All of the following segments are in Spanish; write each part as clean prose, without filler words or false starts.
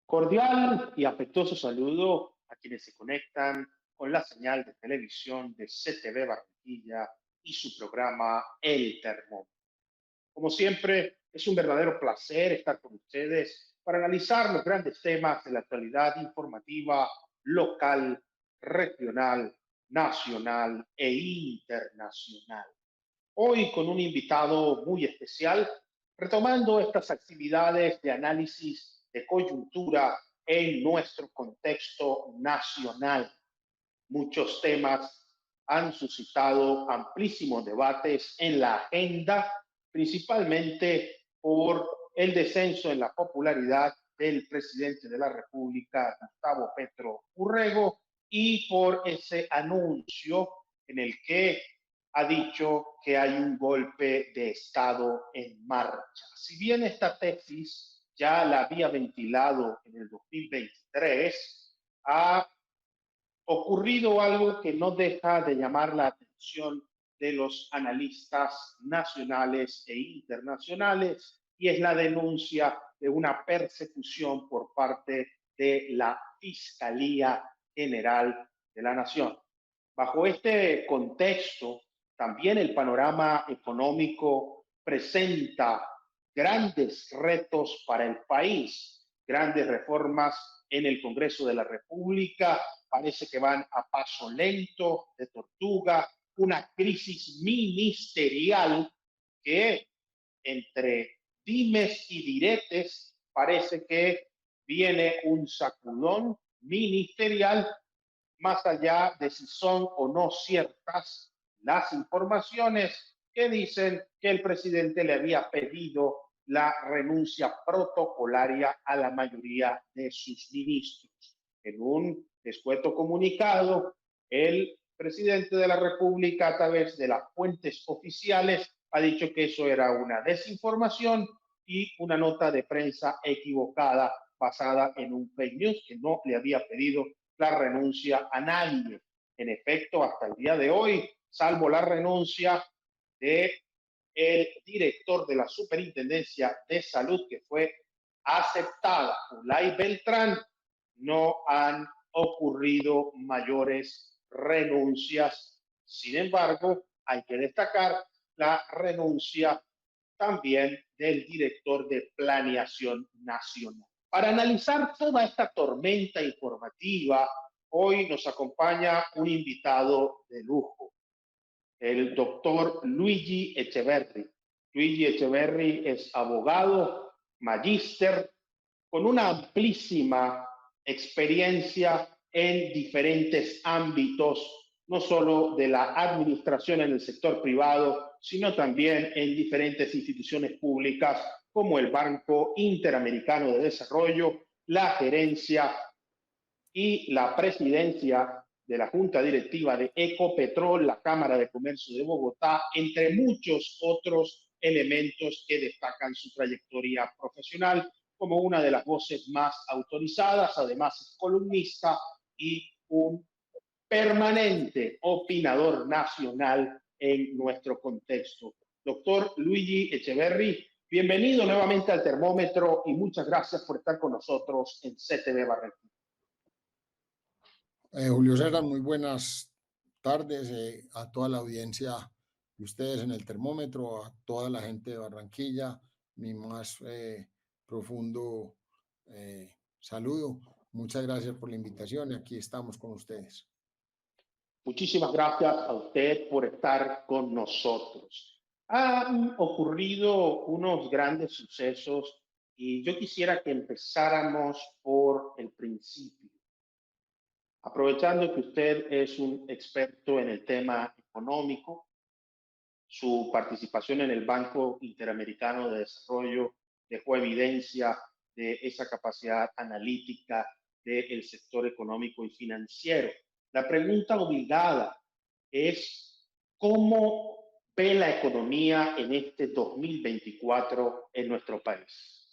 Cordial y afectuoso saludo a quienes se conectan con la señal de televisión de CTV Barranquilla y su programa El Termómetro. Como siempre, es un verdadero placer estar con ustedes para analizar los grandes temas de la actualidad informativa local, regional, nacional e internacional. Hoy con un invitado muy especial, retomando estas actividades de análisis de coyuntura en nuestro contexto nacional. Muchos temas han suscitado amplísimos debates en la agenda, principalmente por el descenso en la popularidad del presidente de la República, Gustavo Petro Urrego, y por ese anuncio en el que ha dicho que hay un golpe de Estado en marcha. Si bien esta tesis ya la había ventilado en el 2023, ha ocurrido algo que no deja de llamar la atención de los analistas nacionales e internacionales, y es la denuncia de una persecución por parte de la Fiscalía General de la Nación. Bajo este contexto, también el panorama económico presenta grandes retos para el país, grandes reformas en el Congreso de la República, parece que van a paso lento, de tortuga, una crisis ministerial que entre dimes y diretes parece que viene un sacudón ministerial, más allá de si son o no ciertas las informaciones que dicen que el presidente le había pedido la renuncia protocolaria a la mayoría de sus ministros. En un escueto comunicado, el presidente de la República, a través de las fuentes oficiales, ha dicho que eso era una desinformación y una nota de prensa equivocada basada en un fake news, que no le había pedido la renuncia a nadie. En efecto, hasta el día de hoy, salvo la renuncia de el director de la Superintendencia de Salud, que fue aceptada, Ulay Beltrán, no han ocurrido mayores renuncias. Sin embargo, hay que destacar la renuncia también del director de Planeación Nacional. Para analizar toda esta tormenta informativa, hoy nos acompaña un invitado de lujo, el doctor Luigi Echeverri. Luigi Echeverri es abogado, magíster, con una amplísima experiencia en diferentes ámbitos, no solo de la administración en el sector privado, sino también en diferentes instituciones públicas como el Banco Interamericano de Desarrollo, la gerencia y la presidencia de la Junta Directiva de Ecopetrol, la Cámara de Comercio de Bogotá, entre muchos otros elementos que destacan su trayectoria profesional como una de las voces más autorizadas. Además es columnista y un permanente opinador nacional en nuestro contexto. Doctor Luigi Echeverri, bienvenido nuevamente al Termómetro y muchas gracias por estar con nosotros en CTV Barranquilla. Julio César, muy buenas tardes a toda la audiencia de ustedes en el Termómetro, a toda la gente de Barranquilla, mi más profundo saludo. Muchas gracias por la invitación y aquí estamos con ustedes. Muchísimas gracias a usted por estar con nosotros. Han ocurrido unos grandes sucesos y yo quisiera que empezáramos por el principio. Aprovechando que usted es un experto en el tema económico, su participación en el Banco Interamericano de Desarrollo dejó evidencia de esa capacidad analítica del sector económico y financiero. La pregunta obligada es, ¿cómo ve la economía en este 2024 en nuestro país?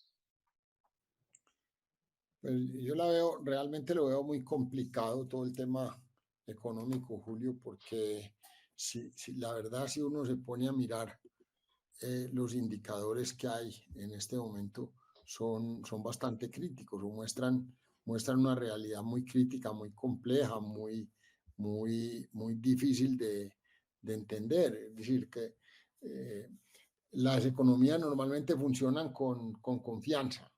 Pues yo la veo, realmente lo veo muy complicado todo el tema económico, Julio, porque la verdad, si uno se pone a mirar los indicadores que hay en este momento, son bastante críticos o muestran una realidad muy crítica, muy compleja, muy difícil de entender. Es decir, que eh, las economías normalmente funcionan con confianza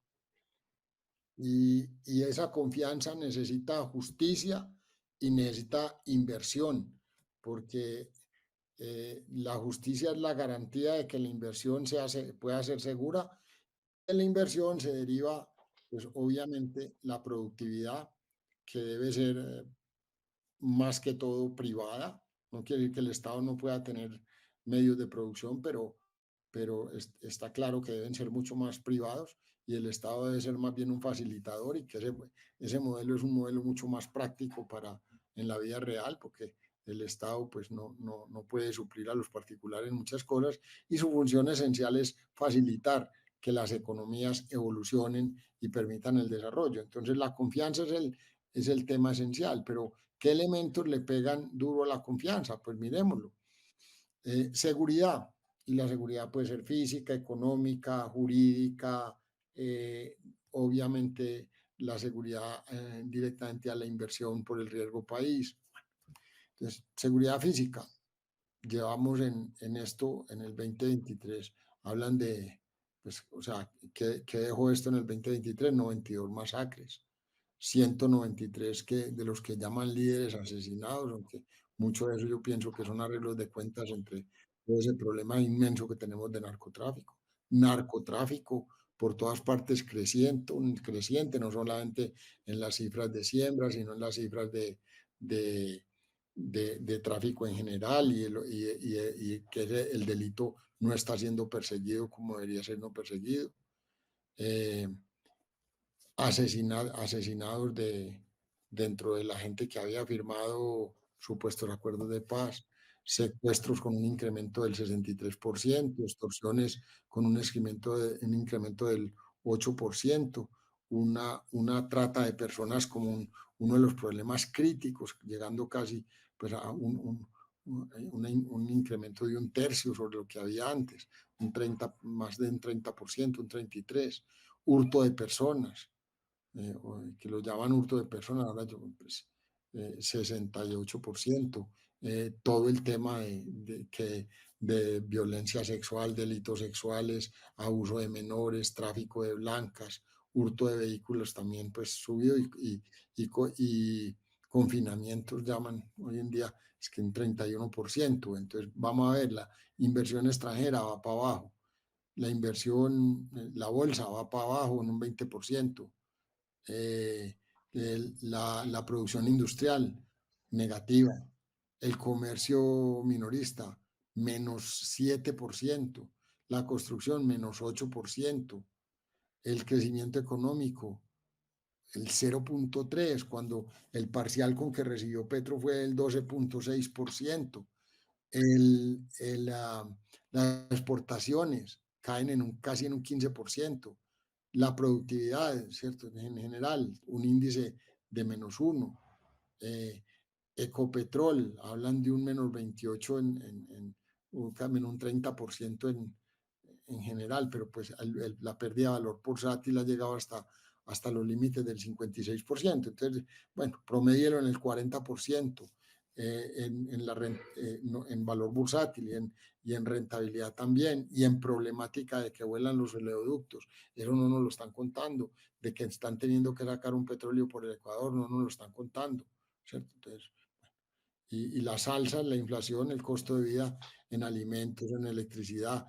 y esa confianza necesita justicia y necesita inversión, porque la justicia es la garantía de que la inversión pueda ser segura. De la inversión se deriva, pues obviamente, la productividad, que debe ser más que todo privada. No quiere decir que el Estado no pueda tener medios de producción, pero está claro que deben ser mucho más privados y el Estado debe ser más bien un facilitador y que ese modelo es un modelo mucho más práctico para en la vida real, porque el Estado pues no puede suplir a los particulares muchas cosas y su función esencial es facilitar que las economías evolucionen y permitan el desarrollo. Entonces la confianza es el tema esencial, pero ¿qué elementos le pegan duro a la confianza? Pues miremoslo. Seguridad, y la seguridad puede ser física, económica, jurídica, eh, obviamente la seguridad directamente a la inversión por el riesgo país. Entonces, seguridad física, llevamos en esto, en el 2023, hablan de, pues, o sea, ¿qué dejó esto en el 2023? 92 masacres, 193 de los que llaman líderes asesinados, aunque mucho de eso yo pienso que son arreglos de cuentas entre todo ese problema inmenso que tenemos de narcotráfico. Narcotráfico por todas partes creciente, no solamente en las cifras de siembra, sino en las cifras de, de tráfico en general y que el delito no está siendo perseguido como debería ser no perseguido. Eh, asesinados dentro de la gente que había firmado supuestos acuerdos de paz, secuestros con un incremento del 63%, extorsiones con un incremento del 8%, una trata de personas como uno de los problemas críticos, llegando casi pues, a un incremento de un tercio sobre lo que había antes, más de un 30%, un 33%, hurto de personas, que lo llaman hurto de personas, ahora yo, pues, 68%, todo el tema de violencia sexual, delitos sexuales, abuso de menores, tráfico de blancas, hurto de vehículos también pues subió y confinamientos llaman hoy en día, es que un 31%, entonces vamos a ver, la inversión extranjera va para abajo, la inversión, la bolsa va para abajo en un 20%, eh, la producción industrial negativa, el comercio minorista -7%, la construcción -8%, el crecimiento económico el 0,3%, cuando el parcial con que recibió Petro fue el 12,6%. Las exportaciones caen casi en un 15%. La productividad, ¿cierto? En general, un índice de -1. Ecopetrol, hablan de un -28 menos un 30% en general, pero pues la pérdida de valor bursátil ha llegado hasta los límites del 56%. Entonces, bueno, promedielo en el 40%. En valor bursátil y en rentabilidad también, y en problemática de que vuelan los oleoductos. Eso no nos lo están contando, de que están teniendo que sacar un petróleo por el Ecuador, no nos lo están contando, ¿cierto? Entonces, y las alzas, la inflación, el costo de vida en alimentos, en electricidad,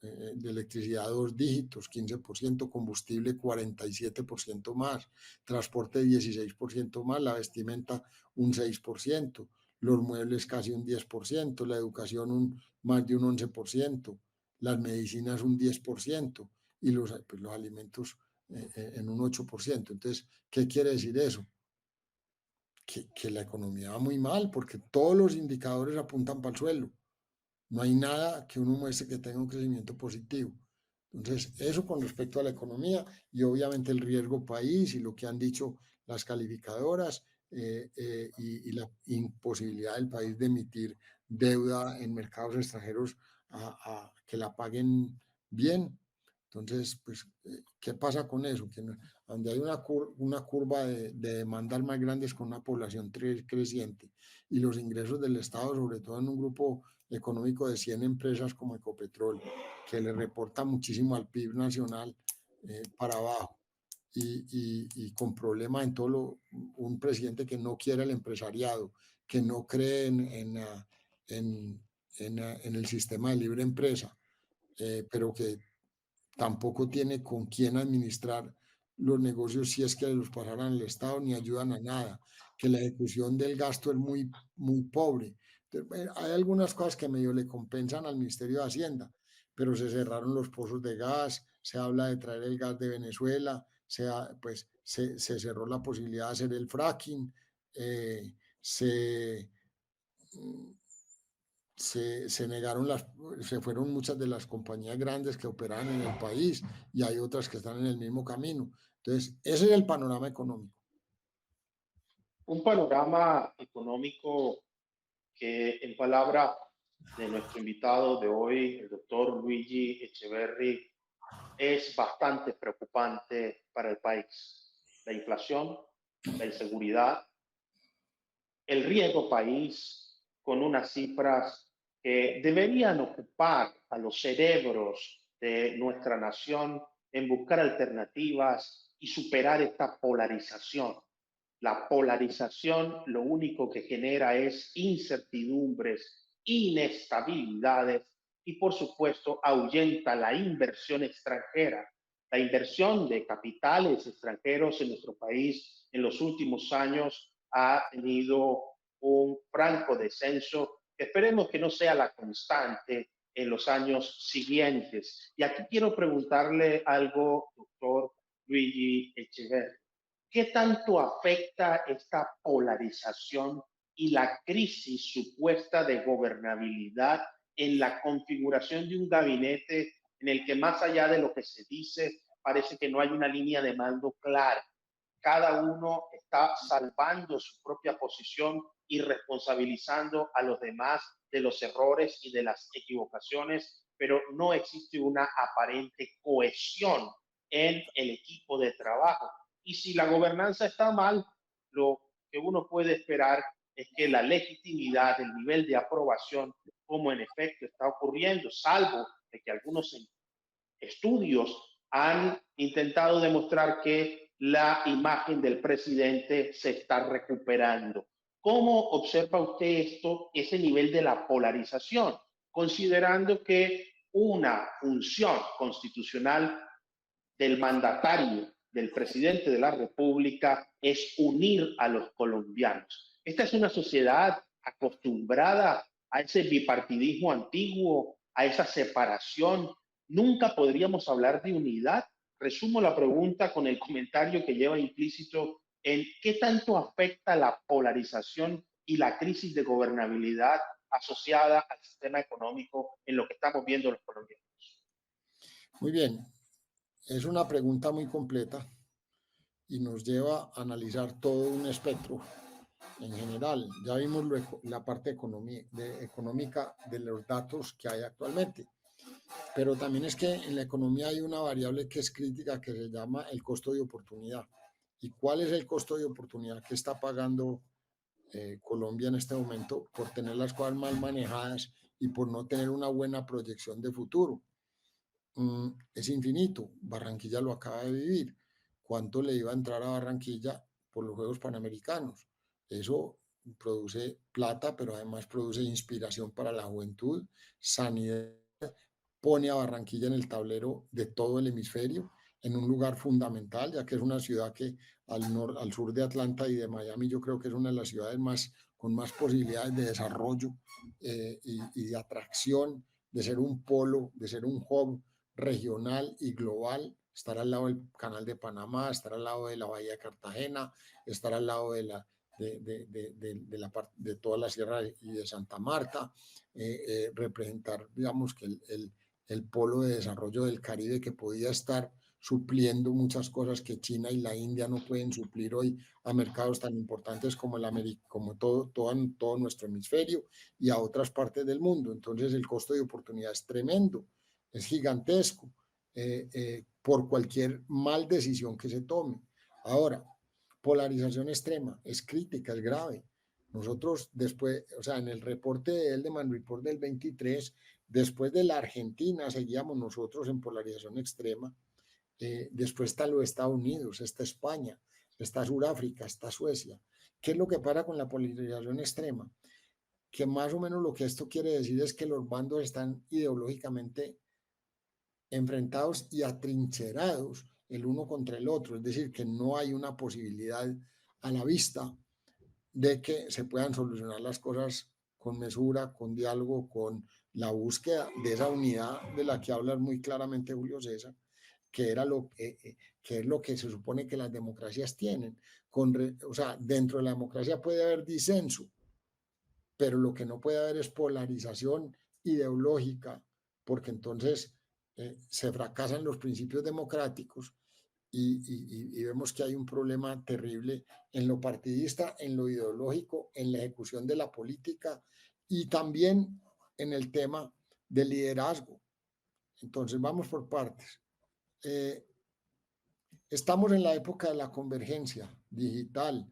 de electricidad 2 dígitos, 15%, combustible 47% más, transporte 16% más, la vestimenta un 6%, los muebles casi un 10%, la educación más de un 11%, las medicinas un 10% y pues los alimentos en un 8%. Entonces, ¿qué quiere decir eso? Que la economía va muy mal porque todos los indicadores apuntan para el suelo. No hay nada que uno muestre que tenga un crecimiento positivo. Entonces, eso con respecto a la economía y obviamente el riesgo país y lo que han dicho las calificadoras y la imposibilidad del país de emitir deuda en mercados extranjeros que la paguen bien. Entonces, pues, ¿qué pasa con eso? Que donde hay una curva de demanda más grande es con una población creciente y los ingresos del Estado, sobre todo en un grupo económico de 100 empresas como Ecopetrol, que le reporta muchísimo al PIB nacional para abajo y con problemas en todo un presidente que no quiere el empresariado, que no cree en, en el sistema de libre empresa, pero que tampoco tiene con quién administrar los negocios si es que los pasaran al Estado ni ayudan a nada, que la ejecución del gasto es muy pobre. Entonces, hay algunas cosas que medio le compensan al Ministerio de Hacienda, pero se cerraron los pozos de gas, se habla de traer el gas de Venezuela, pues se cerró la posibilidad de hacer el fracking, se, mm, se negaron se fueron muchas de las compañías grandes que operaban en el país y hay otras que están en el mismo camino. Entonces, ese es el panorama económico. Un panorama económico que, en palabra de nuestro invitado de hoy, el doctor Luigi Echeverry, es bastante preocupante para el país. La inflación, la inseguridad, el riesgo país con unas cifras que deberían ocupar a los cerebros de nuestra nación en buscar alternativas y superar esta polarización. La polarización lo único que genera es incertidumbres, inestabilidades y por supuesto ahuyenta la inversión extranjera. La inversión de capitales extranjeros en nuestro país en los últimos años ha tenido un franco descenso. Esperemos que no sea la constante en los años siguientes. Y aquí quiero preguntarle algo, doctor Luigi Echeverri. ¿Qué tanto afecta esta polarización y la crisis supuesta de gobernabilidad en la configuración de un gabinete en el que, más allá de lo que se dice, parece que no hay una línea de mando clara? Cada uno está salvando su propia posición y responsabilizando a los demás de los errores y de las equivocaciones, pero no existe una aparente cohesión en el equipo de trabajo. Y si la gobernanza está mal, lo que uno puede esperar es que la legitimidad, el nivel de aprobación, como en efecto está ocurriendo, salvo de que algunos estudios han intentado demostrar que la imagen del presidente se está recuperando. ¿Cómo observa usted esto, ese nivel de la polarización, considerando que una función constitucional del mandatario, del presidente de la República, es unir a los colombianos? Esta es una sociedad acostumbrada a ese bipartidismo antiguo, a esa separación. Nunca podríamos hablar de unidad. Resumo la pregunta con el comentario que lleva implícito en qué tanto afecta la polarización y la crisis de gobernabilidad asociada al sistema económico en lo que estamos viendo los colombianos. Muy bien, es una pregunta muy completa y nos lleva a analizar todo un espectro en general. Ya vimos la parte económica de los datos que hay actualmente, pero también es que en la economía hay una variable que es crítica que se llama el costo de oportunidad. ¿Y cuál es el costo de oportunidad que está pagando Colombia en este momento por tener las cosas mal manejadas y por no tener una buena proyección de futuro? Es infinito. Barranquilla lo acaba de vivir. ¿Cuánto le iba a entrar a Barranquilla por los Juegos Panamericanos? Eso produce plata, pero además produce inspiración para la juventud, sanidad, pone a Barranquilla en el tablero de todo el hemisferio, en un lugar fundamental, ya que es una ciudad que al sur de Atlanta y de Miami yo creo que es una de las ciudades con más posibilidades de desarrollo y de atracción, de ser un polo, de ser un hub regional y global, estar al lado del Canal de Panamá, estar al lado de la Bahía de Cartagena, estar al lado de toda la Sierra y de Santa Marta, representar, digamos, que el polo de desarrollo del Caribe que podía estar supliendo muchas cosas que China y la India no pueden suplir hoy a mercados tan importantes como como todo nuestro hemisferio y a otras partes del mundo. Entonces el costo de oportunidad es tremendo, es gigantesco. por cualquier mal decisión que se tome. Ahora, polarización extrema es crítica, es grave. Nosotros después, o sea, en el reporte de Eldeman Report del 23, después de la Argentina, seguíamos nosotros en polarización extrema. Después está los Estados Unidos, está España, está Sudáfrica, está Suecia. ¿Qué es lo que pasa con la polarización extrema? Que más o menos lo que esto quiere decir es que los bandos están ideológicamente enfrentados y atrincherados el uno contra el otro, es decir, que no hay una posibilidad a la vista de que se puedan solucionar las cosas con mesura, con diálogo, con la búsqueda de esa unidad de la que habla muy claramente Julio César, que era que es lo que se supone que las democracias tienen. O sea, dentro de la democracia puede haber disenso, pero lo que no puede haber es polarización ideológica, porque entonces se fracasan los principios democráticos y vemos que hay un problema terrible en lo partidista, en lo ideológico, en la ejecución de la política y también en el tema del liderazgo. Entonces, vamos por partes. Estamos en la época de la convergencia digital,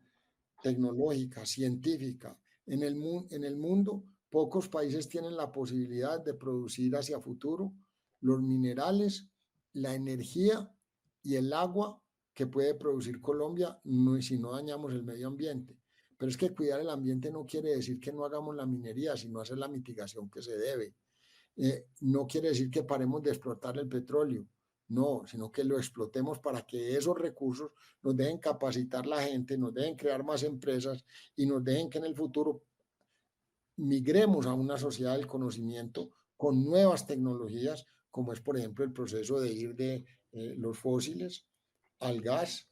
tecnológica, científica. En el mundo, pocos países tienen la posibilidad de producir hacia futuro los minerales, la energía y el agua que puede producir Colombia si no dañamos el medio ambiente. Pero es que cuidar el ambiente no quiere decir que no hagamos la minería, sino hacer la mitigación que se debe. No quiere decir que paremos de explotar el petróleo, no, sino que lo explotemos para que esos recursos nos dejen capacitar la gente, nos dejen crear más empresas y nos dejen que en el futuro migremos a una sociedad del conocimiento con nuevas tecnologías, como es, por ejemplo, el proceso de ir de los fósiles al gas,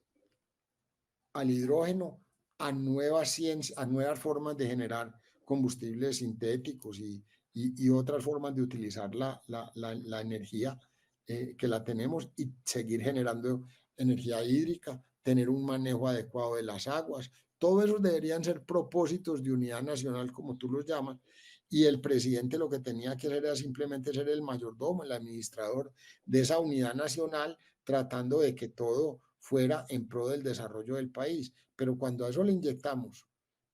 al hidrógeno, a nuevas ciencias, a nuevas formas de generar combustibles sintéticos y otras formas de utilizar la energía que la tenemos y seguir generando energía hídrica, tener un manejo adecuado de las aguas. Todo eso deberían ser propósitos de unidad nacional, como tú los llamas, y el presidente lo que tenía que hacer era simplemente ser el mayordomo, el administrador de esa unidad nacional, tratando de que todo fuera en pro del desarrollo del país. Pero cuando a eso le inyectamos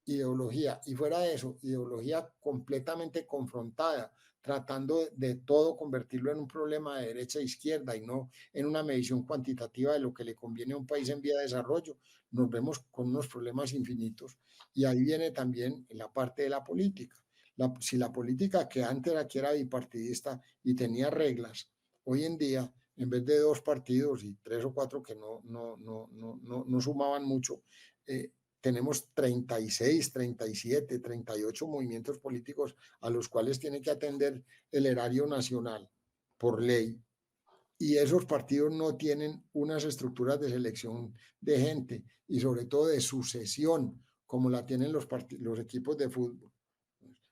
ideología y fuera de eso, ideología completamente confrontada, tratando de todo convertirlo en un problema de derecha e izquierda y no en una medición cuantitativa de lo que le conviene a un país en vía de desarrollo, nos vemos con unos problemas infinitos. Y ahí viene también la parte de la política. Si la política que antes aquí era bipartidista y tenía reglas, hoy en día en vez de dos partidos y tres o cuatro que no sumaban mucho, tenemos 36, 37, 38 movimientos políticos a los cuales tiene que atender el erario nacional por ley. Y esos partidos no tienen unas estructuras de selección de gente y sobre todo de sucesión, como la tienen los equipos de fútbol.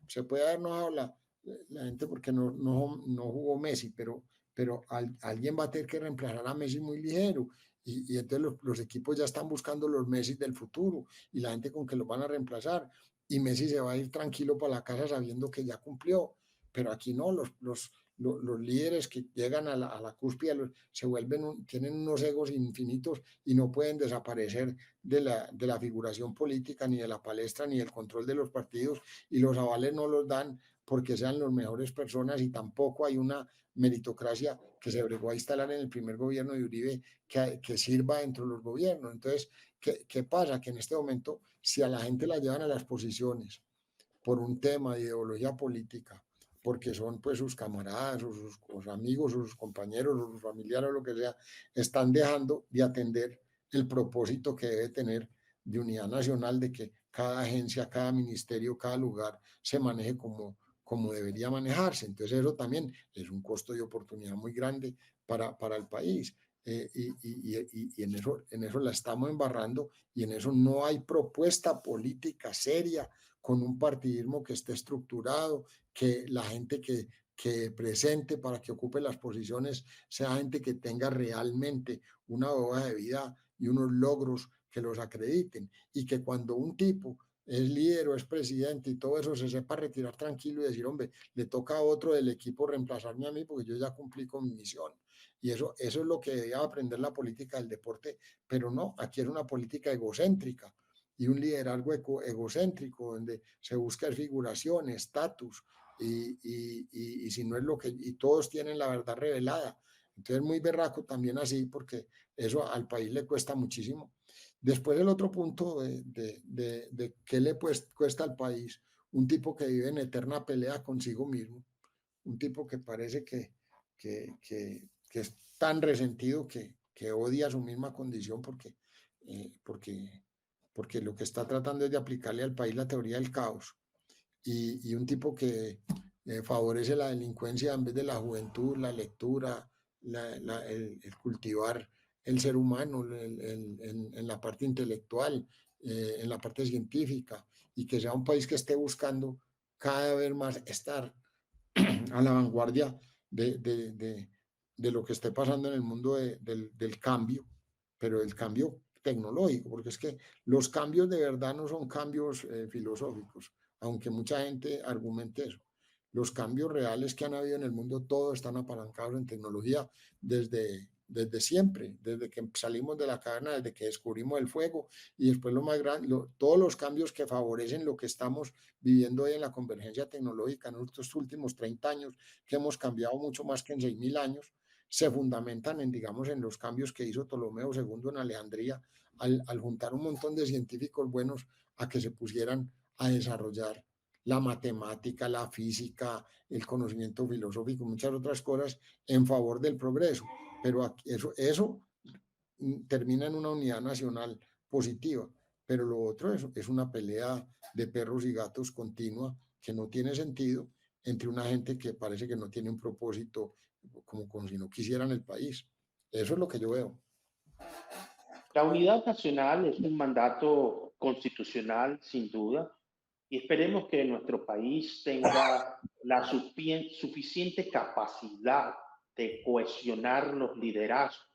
Se puede haber enojado la gente porque no jugó Messi, pero alguien va a tener que reemplazar a Messi muy ligero. Y entonces los equipos ya están buscando los Messi del futuro y la gente con que los van a reemplazar. Y Messi se va a ir tranquilo para la casa sabiendo que ya cumplió. Pero aquí no, los líderes que llegan a la cúspide se vuelven, tienen unos egos infinitos y no pueden desaparecer de la figuración política, ni de la palestra, ni del control de los partidos, y los avales no los dan porque sean las mejores personas y tampoco hay una meritocracia que se bregó a instalar en el primer gobierno de Uribe que sirva dentro de los gobiernos. Entonces, ¿qué pasa? Que en este momento, si a la gente la llevan a las posiciones por un tema de ideología política, porque son pues sus camaradas o sus amigos o sus compañeros o sus familiares o lo que sea, están dejando de atender el propósito que debe tener de unidad nacional, de que cada agencia, cada ministerio, cada lugar se maneje como debería manejarse. Entonces eso también es un costo de oportunidad muy grande para el país. Y en eso la estamos embarrando y en eso no hay propuesta política seria con un partidismo que esté estructurado, que la gente que presente para que ocupe las posiciones sea gente que tenga realmente una hoja de vida y unos logros que los acrediten y que cuando un tipo es líder o es presidente y todo eso, se sepa retirar tranquilo y decir, hombre, le toca a otro del equipo reemplazarme a mí porque yo ya cumplí con mi misión. Y eso es lo que debía aprender la política del deporte, pero no, aquí es una política egocéntrica y un liderazgo egocéntrico donde se busca figuración, estatus y si no es lo que, y todos tienen la verdad revelada. Entonces muy berraco también así porque eso al país le cuesta muchísimo. Después el otro punto de qué le cuesta al país, un tipo que vive en eterna pelea consigo mismo, un tipo que parece que es tan resentido que odia su misma condición porque, porque lo que está tratando es de aplicarle al país la teoría del caos y un tipo que favorece la delincuencia en vez de la juventud, la lectura, el cultivar el ser humano en la parte intelectual, en la parte científica, y que sea un país que esté buscando cada vez más estar a la vanguardia de lo que esté pasando en el mundo del cambio, pero el cambio tecnológico, porque es que los cambios de verdad no son cambios filosóficos, aunque mucha gente argumente eso. Los cambios reales que han habido en el mundo, todos están apalancados en tecnología desde siempre, desde que salimos de la caverna, desde que descubrimos el fuego y después lo más grande, todos los cambios que favorecen lo que estamos viviendo hoy en la convergencia tecnológica en estos últimos 30 años, que hemos cambiado mucho más que en 6.000 años, se fundamentan en, digamos, en los cambios que hizo Ptolomeo II en Alejandría al juntar un montón de científicos buenos a que se pusieran a desarrollar la matemática, la física, el conocimiento filosófico, muchas otras cosas en favor del progreso. Pero eso termina en una unidad nacional positiva, pero lo otro es una pelea de perros y gatos continua que no tiene sentido entre una gente que parece que no tiene un propósito como si no quisieran el país. Eso es lo que yo veo. La unidad nacional es un mandato constitucional, sin duda, y esperemos que nuestro país tenga la suficiente capacidad de cohesionar los liderazgos.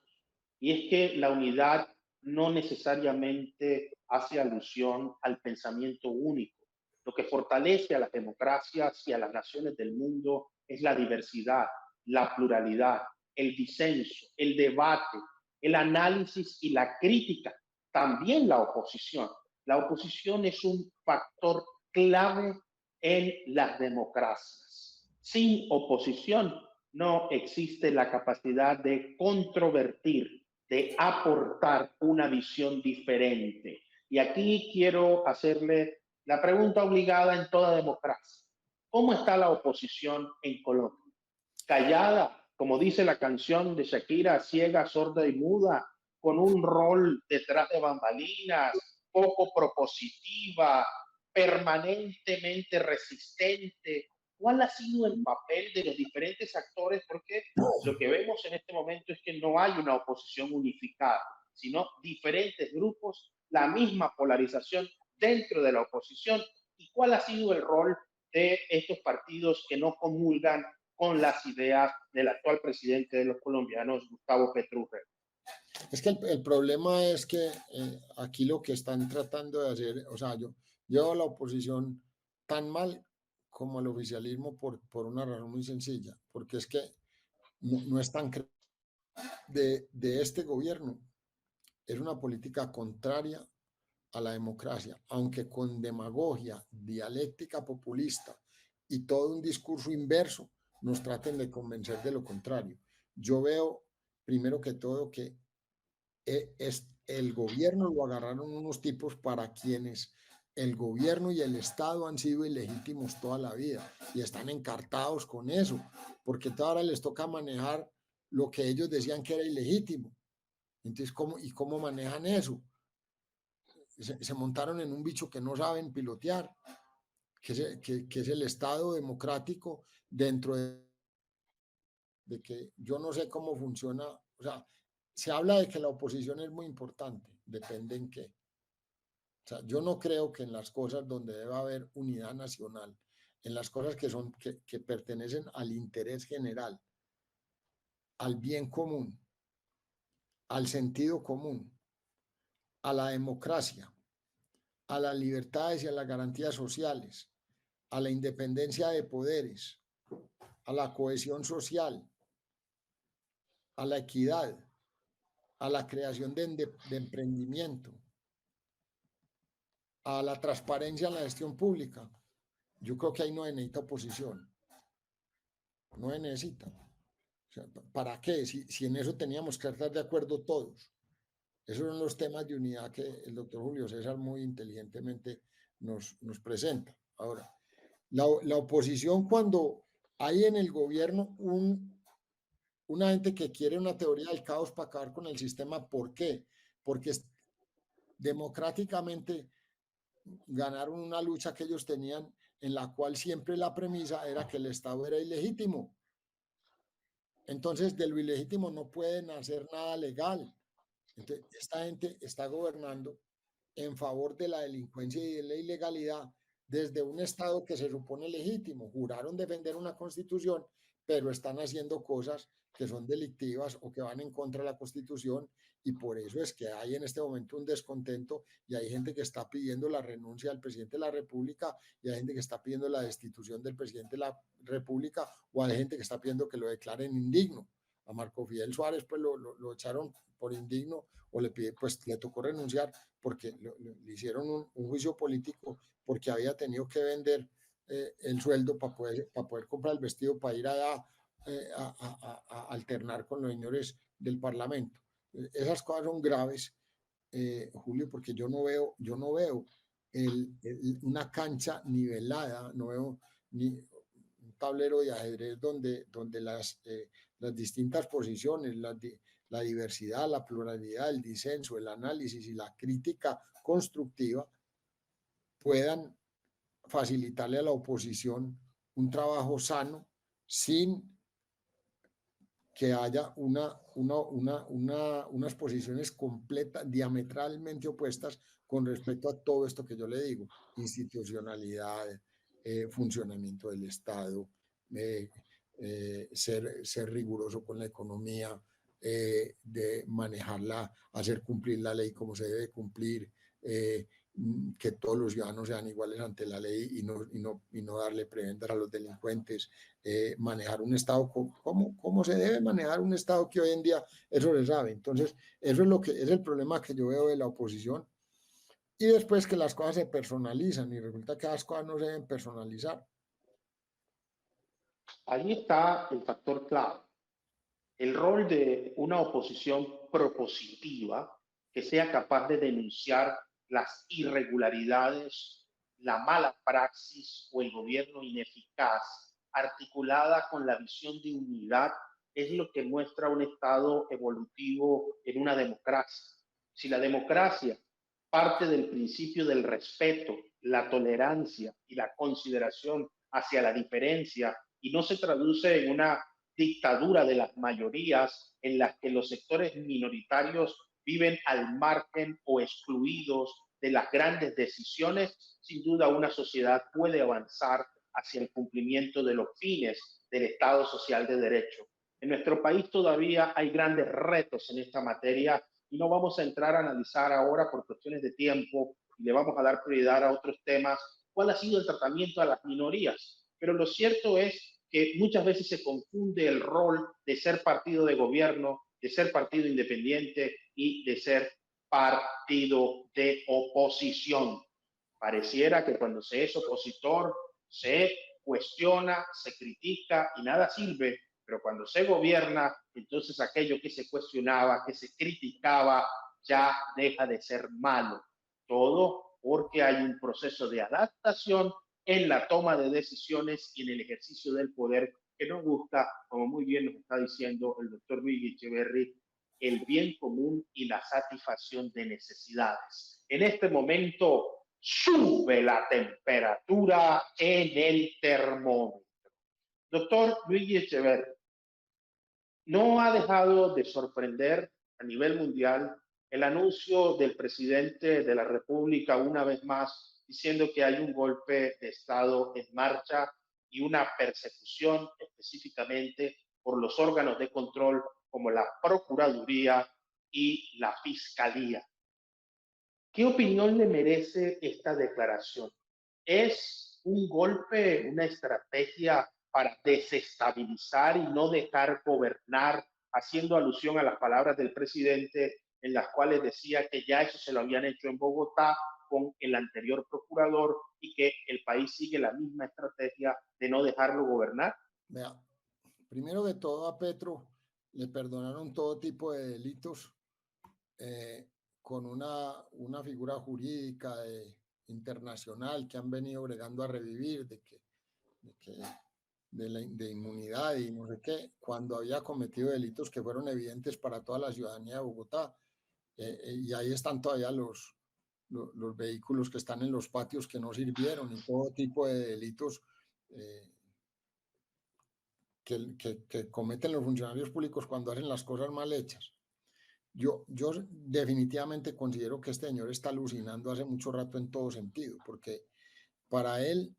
Y es que la unidad no necesariamente hace alusión al pensamiento único. Lo que fortalece a las democracias y a las naciones del mundo es la diversidad, la pluralidad, el disenso, el debate, el análisis y la crítica. También la oposición. La oposición es un factor clave en las democracias. Sin oposición no existe la capacidad de controvertir, de aportar una visión diferente. Y aquí quiero hacerle la pregunta obligada en toda democracia. ¿Cómo está la oposición en Colombia? Callada, como dice la canción de Shakira, ciega, sorda y muda, con un rol detrás de bambalinas, poco propositiva, permanentemente resistente. ¿Cuál ha sido el papel de los diferentes actores? Porque lo que vemos en este momento es que no hay una oposición unificada, sino diferentes grupos, la misma polarización dentro de la oposición. ¿Y cuál ha sido el rol de estos partidos que no comulgan con las ideas del actual presidente de los colombianos, Gustavo Petro Urrego? Es que el problema es que aquí lo que están tratando de hacer, o sea, yo llevo a la oposición tan mal como al oficialismo por una razón muy sencilla, porque es que no están de este gobierno. Es una política contraria a la democracia, aunque con demagogia, dialéctica populista y todo un discurso inverso nos traten de convencer de lo contrario. Yo veo, primero que todo, que es el gobierno lo agarraron unos tipos para quienes el gobierno y el Estado han sido ilegítimos toda la vida y están encartados con eso, porque ahora les toca manejar lo que ellos decían que era ilegítimo. Entonces, ¿cómo manejan eso? Se montaron en un bicho que no saben pilotear, que es el Estado democrático dentro de que yo no sé cómo funciona. O sea, se habla de que la oposición es muy importante, depende en qué. O sea, yo no creo que en las cosas donde debe haber unidad nacional, en las cosas que pertenecen al interés general, al bien común, al sentido común, a la democracia, a las libertades y a las garantías sociales, a la independencia de poderes, a la cohesión social, a la equidad, a la creación de emprendimiento, a la transparencia en la gestión pública. Yo creo que ahí no se necesita oposición, no se necesita. O sea, ¿para qué? Si en eso teníamos que estar de acuerdo todos. Esos son los temas de unidad que el doctor Julio César muy inteligentemente nos presenta. Ahora, la oposición cuando hay en el gobierno una gente que quiere una teoría del caos para acabar con el sistema, ¿por qué? Porque democráticamente ganaron una lucha que ellos tenían en la cual siempre la premisa era que el Estado era ilegítimo. Entonces, de lo ilegítimo no pueden hacer nada legal. Entonces, esta gente está gobernando en favor de la delincuencia y de la ilegalidad desde un Estado que se supone legítimo. Juraron defender una constitución, pero están haciendo cosas que son delictivas o que van en contra de la constitución, y por eso es que hay en este momento un descontento y hay gente que está pidiendo la renuncia del presidente de la República y hay gente que está pidiendo la destitución del presidente de la República, o hay gente que está pidiendo que lo declaren indigno. A Marco Fidel Suárez pues lo echaron por indigno, o pues le tocó renunciar porque le hicieron un juicio político porque había tenido que vender el sueldo para poder comprar el vestido para ir allá a alternar con los señores del Parlamento. Esas cosas son graves, Julio, porque yo no veo una cancha nivelada, no veo ni un tablero de ajedrez donde las distintas posiciones, la diversidad, la pluralidad, el disenso, el análisis y la crítica constructiva puedan facilitarle a la oposición un trabajo sano sin que haya unas posiciones completas, diametralmente opuestas con respecto a todo esto que yo le digo: institucionalidad, funcionamiento del Estado, ser riguroso con la economía, de manejarla, hacer cumplir la ley como se debe cumplir, que todos los ciudadanos sean iguales ante la ley y no darle prebendas a los delincuentes, manejar un Estado como se debe manejar un Estado, que hoy en día eso se sabe. Entonces, eso es lo que es el problema que yo veo de la oposición. Y después que las cosas se personalizan y resulta que las cosas no se deben personalizar. Ahí está el factor clave. El rol de una oposición propositiva que sea capaz de denunciar las irregularidades, la mala praxis o el gobierno ineficaz, articulada con la visión de unidad, es lo que muestra un Estado evolutivo en una democracia. Si la democracia parte del principio del respeto, la tolerancia y la consideración hacia la diferencia, y no se traduce en una dictadura de las mayorías en las que los sectores minoritarios viven al margen o excluidos de las grandes decisiones, sin duda una sociedad puede avanzar hacia el cumplimiento de los fines del Estado social de derecho. En nuestro país todavía hay grandes retos en esta materia y no vamos a entrar a analizar ahora por cuestiones de tiempo y le vamos a dar prioridad a otros temas cuál ha sido el tratamiento a las minorías. Pero lo cierto es que muchas veces se confunde el rol de ser partido de gobierno, de ser partido independiente y de ser partido de oposición. Pareciera que cuando se es opositor se cuestiona, se critica y nada sirve, pero cuando se gobierna, entonces aquello que se cuestionaba, que se criticaba, ya deja de ser malo. Todo porque hay un proceso de adaptación en la toma de decisiones y en el ejercicio del poder que nos busca, como muy bien nos está diciendo el doctor Luis Echeverry, el bien común y la satisfacción de necesidades. En este momento sube la temperatura en el termómetro. Doctor Luigi Echeverry, no ha dejado de sorprender a nivel mundial el anuncio del presidente de la República una vez más diciendo que hay un golpe de Estado en marcha y una persecución específicamente por los órganos de control como la Procuraduría y la Fiscalía. ¿Qué opinión le merece esta declaración? ¿Es un golpe, una estrategia para desestabilizar y no dejar gobernar, haciendo alusión a las palabras del presidente en las cuales decía que ya eso se lo habían hecho en Bogotá con el anterior procurador y que el país sigue la misma estrategia de no dejarlo gobernar? Vea, primero de todo a Petro le perdonaron todo tipo de delitos eh, con una figura jurídica internacional que han venido bregando a revivir de, que, de inmunidad y no sé qué, cuando había cometido delitos que fueron evidentes para toda la ciudadanía de Bogotá. Y ahí están todavía los vehículos que están en los patios que no sirvieron y todo tipo de delitos eh, que cometen los funcionarios públicos cuando hacen las cosas mal hechas. Yo definitivamente considero que este señor está alucinando hace mucho rato en todo sentido, porque para él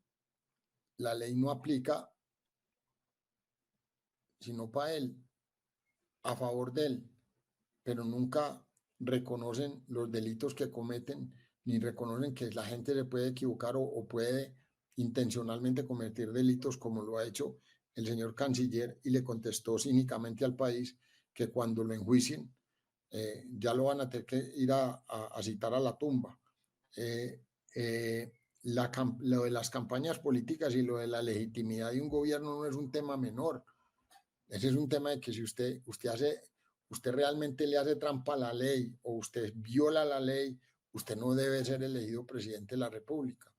la ley no aplica, sino para él, a favor de él, pero nunca reconocen los delitos que cometen, ni reconocen que la gente se puede equivocar o puede intencionalmente cometer delitos como lo ha hecho el señor canciller y le contestó cínicamente al país que cuando lo enjuicien ya lo van a tener que ir a citar a la tumba. Eh, eh, lo de las campañas políticas y lo de la legitimidad de un gobierno no es un tema menor. Ese es un tema de que si usted realmente le hace trampa a la ley o usted viola la ley, usted no debe ser elegido presidente de la República.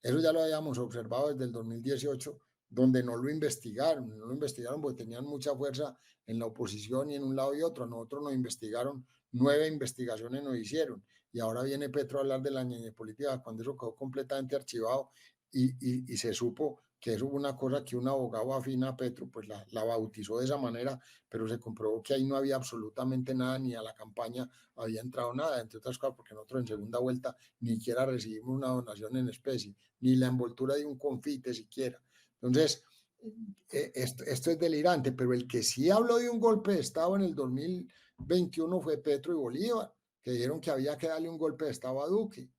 Eso ya lo habíamos observado desde el 2018, donde no lo investigaron porque tenían mucha fuerza en la oposición y en un lado y otro. A nosotros nos investigaron, 9 investigaciones nos hicieron. Y ahora viene Petro a hablar de la ñeñe política cuando eso quedó completamente archivado y se supo que eso fue una cosa que un abogado afín a Petro pues la bautizó de esa manera, pero se comprobó que ahí no había absolutamente nada, ni a la campaña había entrado nada, entre otras cosas porque nosotros en segunda vuelta ni siquiera recibimos una donación en especie, ni la envoltura de un confite siquiera. Entonces, esto es delirante, pero el que sí habló de un golpe de Estado en el 2021 fue Petro y Bolívar, que dijeron que había que darle un golpe de Estado a Duque.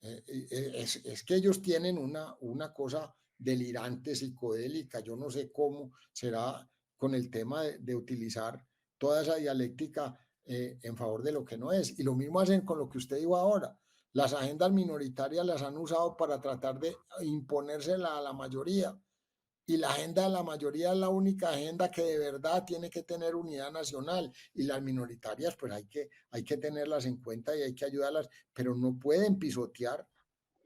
Es que ellos tienen una cosa delirante, psicodélica, yo no sé cómo será con el tema de utilizar toda esa dialéctica en favor de lo que no es. Y lo mismo hacen con lo que usted dijo ahora. Las agendas minoritarias las han usado para tratar de imponérsela a la mayoría. Y la agenda de la mayoría es la única agenda que de verdad tiene que tener unidad nacional. Y las minoritarias, pues hay que tenerlas en cuenta y hay que ayudarlas, pero no pueden pisotear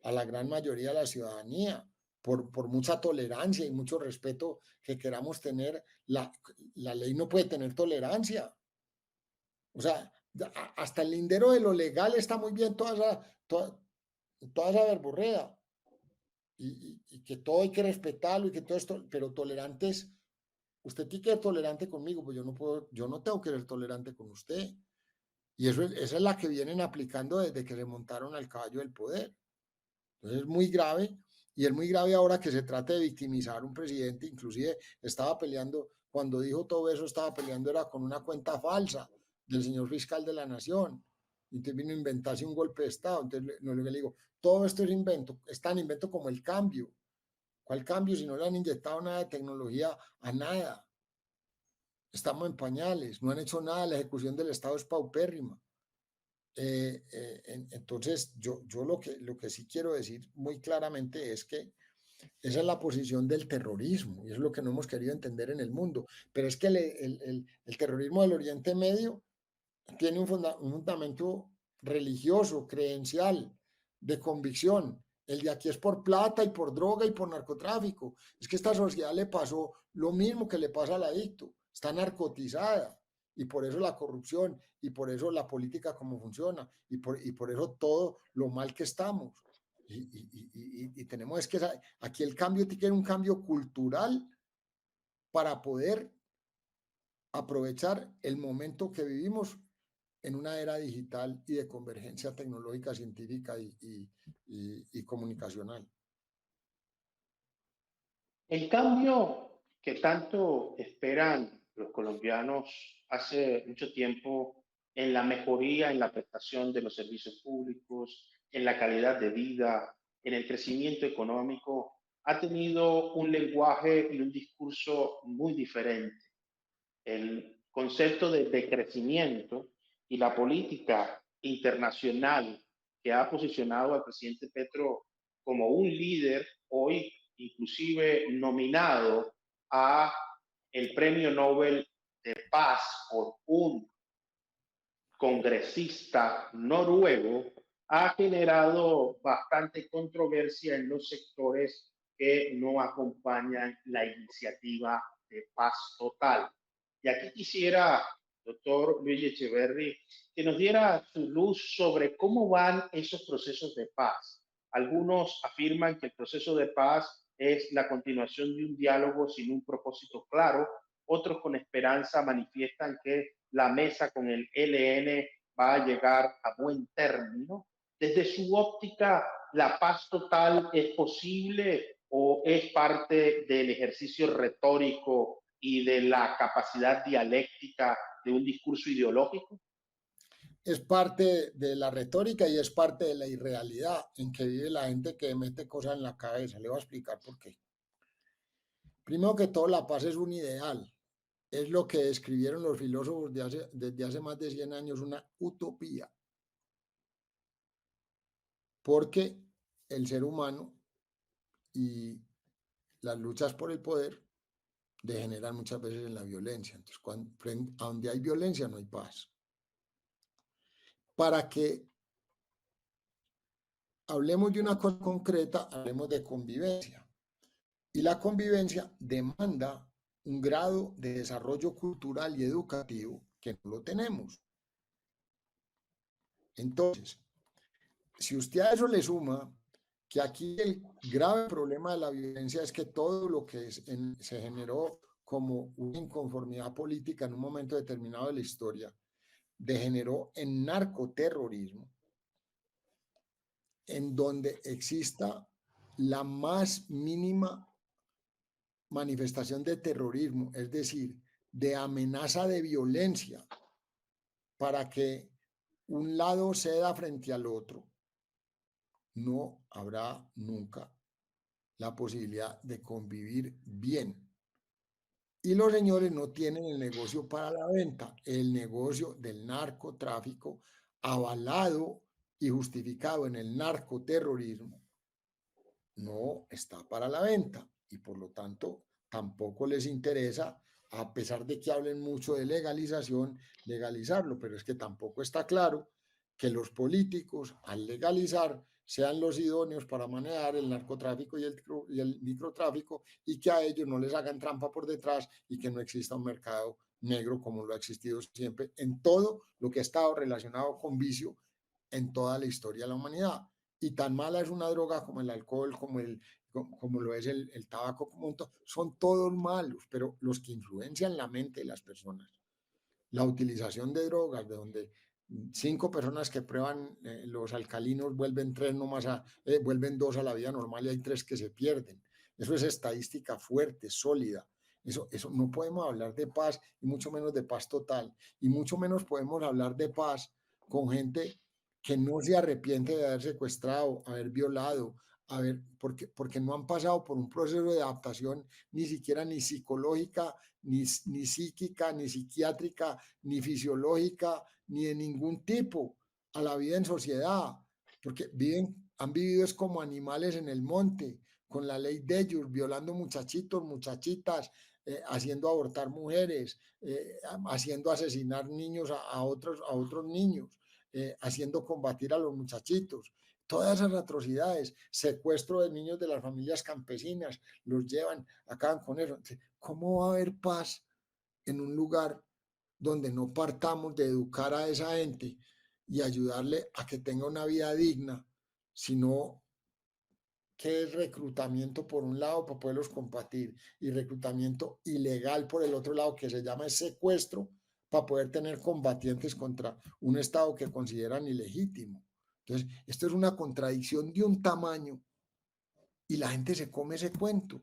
a la gran mayoría de la ciudadanía. Por mucha tolerancia y mucho respeto que queramos tener, la ley no puede tener tolerancia. O sea, hasta el lindero de lo legal está muy bien toda esa verborrea. Y que todo hay que respetarlo y que todo esto, pero tolerantes, usted tiene que ser tolerante conmigo, pues yo no puedo, yo no tengo que ser tolerante con usted. Y esa es la que vienen aplicando desde que le montaron al caballo del poder. Entonces es muy grave y es muy grave ahora que se trate de victimizar a un presidente, inclusive estaba peleando, cuando dijo todo eso, estaba peleando era con una cuenta falsa del señor fiscal de la nación. Entonces vino a inventarse un golpe de Estado. Entonces no le digo, todo esto es invento, es tan invento como el cambio. ¿Cuál cambio si no le han inyectado nada de tecnología a nada? Estamos en pañales, no han hecho nada, la ejecución del Estado es paupérrima. Entonces, yo lo que sí quiero decir muy claramente es que esa es la posición del terrorismo y es lo que no hemos querido entender en el mundo. Pero es que el terrorismo del Oriente Medio tiene un fundamento religioso, creencial, de convicción. El de aquí es por plata y por droga y por narcotráfico. Es que a esta sociedad le pasó lo mismo que le pasa al adicto. Está narcotizada y por eso la corrupción y por eso la política como funciona y por eso todo lo mal que estamos. Y tenemos es que aquí el cambio tiene que ser un cambio cultural para poder aprovechar el momento que vivimos en una era digital y de convergencia tecnológica, científica y comunicacional. El cambio que tanto esperan los colombianos hace mucho tiempo en la mejoría en la prestación de los servicios públicos, en la calidad de vida, en el crecimiento económico, ha tenido un lenguaje y un discurso muy diferente. El concepto de crecimiento y la política internacional que ha posicionado al presidente Petro como un líder hoy, inclusive nominado a el Premio Nobel de Paz por un congresista noruego, ha generado bastante controversia en los sectores que no acompañan la iniciativa de paz total. Y aquí quisiera, doctor Luis Echeverry, que nos diera su luz sobre cómo van esos procesos de paz. Algunos afirman que el proceso de paz es la continuación de un diálogo sin un propósito claro, otros con esperanza manifiestan que la mesa con el ELN va a llegar a buen término. Desde su óptica, ¿la paz total es posible o es parte del ejercicio retórico y de la capacidad dialéctica de un discurso ideológico? Es parte de la retórica y es parte de la irrealidad en que vive la gente que mete cosas en la cabeza. Le voy a explicar por qué. Primero que todo, la paz es un ideal. Es lo que escribieron los filósofos desde hace más de 100 años, una utopía. Porque el ser humano y las luchas por el poder degeneran muchas veces en la violencia. Entonces, a donde hay violencia no hay paz. Para que hablemos de una cosa concreta, hablemos de convivencia. Y la convivencia demanda un grado de desarrollo cultural y educativo que no lo tenemos. Entonces, si usted a eso le suma que aquí el grave problema de la violencia es que todo lo que se generó como una inconformidad política en un momento determinado de la historia degeneró en narcoterrorismo, en donde exista la más mínima manifestación de terrorismo, es decir, de amenaza de violencia para que un lado ceda frente al otro, no habrá nunca la posibilidad de convivir bien. Y los señores no tienen el negocio para la venta, el negocio del narcotráfico avalado y justificado en el narcoterrorismo no está para la venta y por lo tanto tampoco les interesa, a pesar de que hablen mucho de legalización, legalizarlo, pero es que tampoco está claro que los políticos al legalizar sean los idóneos para manejar el narcotráfico y el microtráfico y que a ellos no les hagan trampa por detrás y que no exista un mercado negro como lo ha existido siempre en todo lo que ha estado relacionado con vicio en toda la historia de la humanidad. Y tan mala es una droga como el alcohol, como lo es el tabaco, son todos malos, pero los que influencian la mente de las personas. La utilización de drogas, de donde 5 personas que prueban los alcalinos vuelven vuelven 2 a la vida normal y hay 3 que se pierden. Eso es estadística fuerte, sólida. Eso no podemos hablar de paz y mucho menos de paz total. Y mucho menos podemos hablar de paz con gente que no se arrepiente de haber secuestrado, haber violado, porque no han pasado por un proceso de adaptación ni siquiera ni psicológica, ni psíquica, ni psiquiátrica, ni fisiológica, ni de ningún tipo a la vida en sociedad, porque han vivido es como animales en el monte, con la ley de ellos, violando muchachitos, muchachitas, haciendo abortar mujeres, haciendo asesinar niños a otros niños, haciendo combatir a los muchachitos. Todas esas atrocidades, secuestro de niños de las familias campesinas, los llevan, acaban con eso. ¿Cómo va a haber paz en un lugar donde no partamos de educar a esa gente y ayudarle a que tenga una vida digna, sino que es reclutamiento por un lado para poderlos combatir y reclutamiento ilegal por el otro lado que se llama secuestro para poder tener combatientes contra un Estado que consideran ilegítimo? Entonces, esto es una contradicción de un tamaño y la gente se come ese cuento.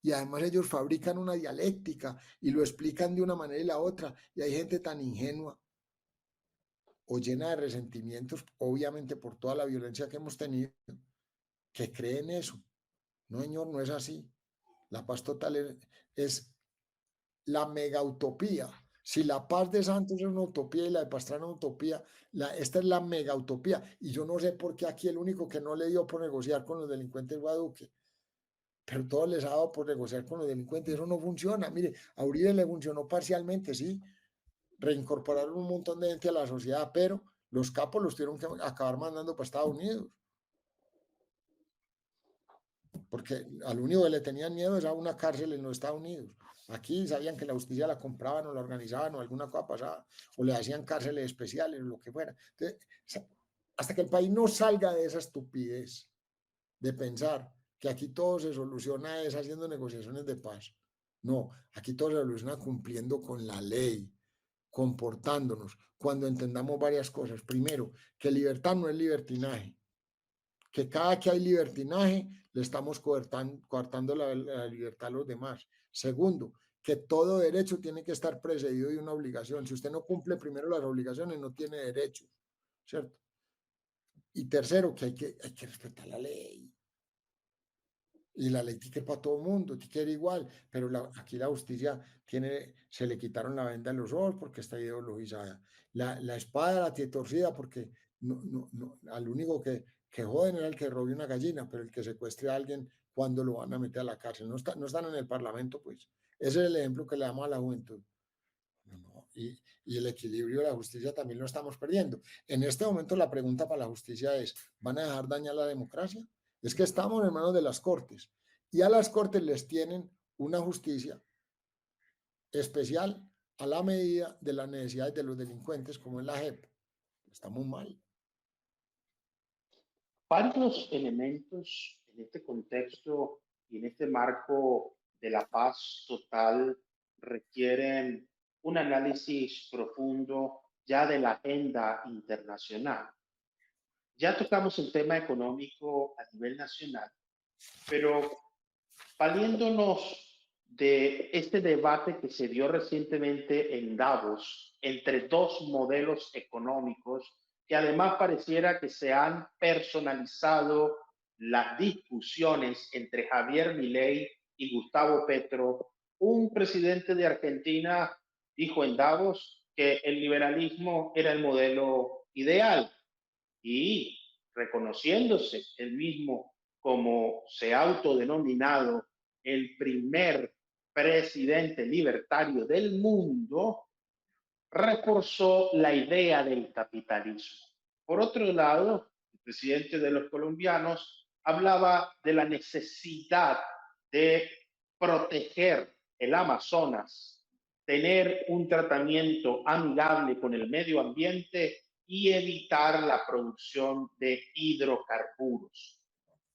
Y además ellos fabrican una dialéctica y lo explican de una manera y la otra. Y hay gente tan ingenua o llena de resentimientos, obviamente por toda la violencia que hemos tenido, que cree en eso. No, señor, no es así. La paz total es la mega utopía. Si la paz de Santos es una utopía y la de Pastrana es una utopía, esta es la mega utopía. Y yo no sé por qué aquí el único que no le dio por negociar con los delincuentes fue a Duque. Pero todo les ha dado por negociar con los delincuentes. Eso no funciona. Mire, a Uribe le funcionó parcialmente, sí. Reincorporaron un montón de gente a la sociedad, pero los capos los tuvieron que acabar mandando para Estados Unidos. Porque al único que le tenían miedo era una cárcel en los Estados Unidos. Aquí sabían que la justicia la compraban o la organizaban o alguna cosa pasaba, o le hacían cárceles especiales o lo que fuera. Entonces, hasta que el país no salga de esa estupidez de pensar que aquí todo se soluciona es haciendo negociaciones de paz. No, aquí todo se soluciona cumpliendo con la ley, comportándonos, cuando entendamos varias cosas. Primero, que libertad no es libertinaje, que cada que hay libertinaje le estamos coartando la libertad a los demás. Segundo, que todo derecho tiene que estar precedido de una obligación. Si usted no cumple primero las obligaciones, no tiene derechos, ¿cierto? Y tercero, que hay que respetar la ley. Y la ley tiene para todo el mundo, tiene que ser igual, pero aquí la justicia se le quitaron la venda en los ojos porque está ideologizada. La espada la tiene torcida porque al único que joden era el que robe una gallina, pero el que secuestre a alguien, cuando lo van a meter a la cárcel? No están en el Parlamento, pues. Ese es el ejemplo que le damos a la juventud. Y el equilibrio de la justicia también lo estamos perdiendo. En este momento la pregunta para la justicia es, ¿van a dejar dañar la democracia? Es que estamos en manos de las cortes y a las cortes les tienen una justicia especial a la medida de las necesidades de los delincuentes, como es la JEP. Estamos mal. Varios elementos en este contexto y en este marco de la paz total requieren un análisis profundo ya de la agenda internacional. Ya tocamos el tema económico a nivel nacional, pero valiéndonos de este debate que se dio recientemente en Davos entre dos modelos económicos que además pareciera que se han personalizado las discusiones entre Javier Milei y Gustavo Petro. Un presidente de Argentina dijo en Davos que el liberalismo era el modelo ideal y reconociéndose el mismo como se ha autodenominado el primer presidente libertario del mundo, reforzó la idea del capitalismo. Por otro lado, el presidente de los colombianos hablaba de la necesidad de proteger el Amazonas, tener un tratamiento amigable con el medio ambiente y evitar la producción de hidrocarburos.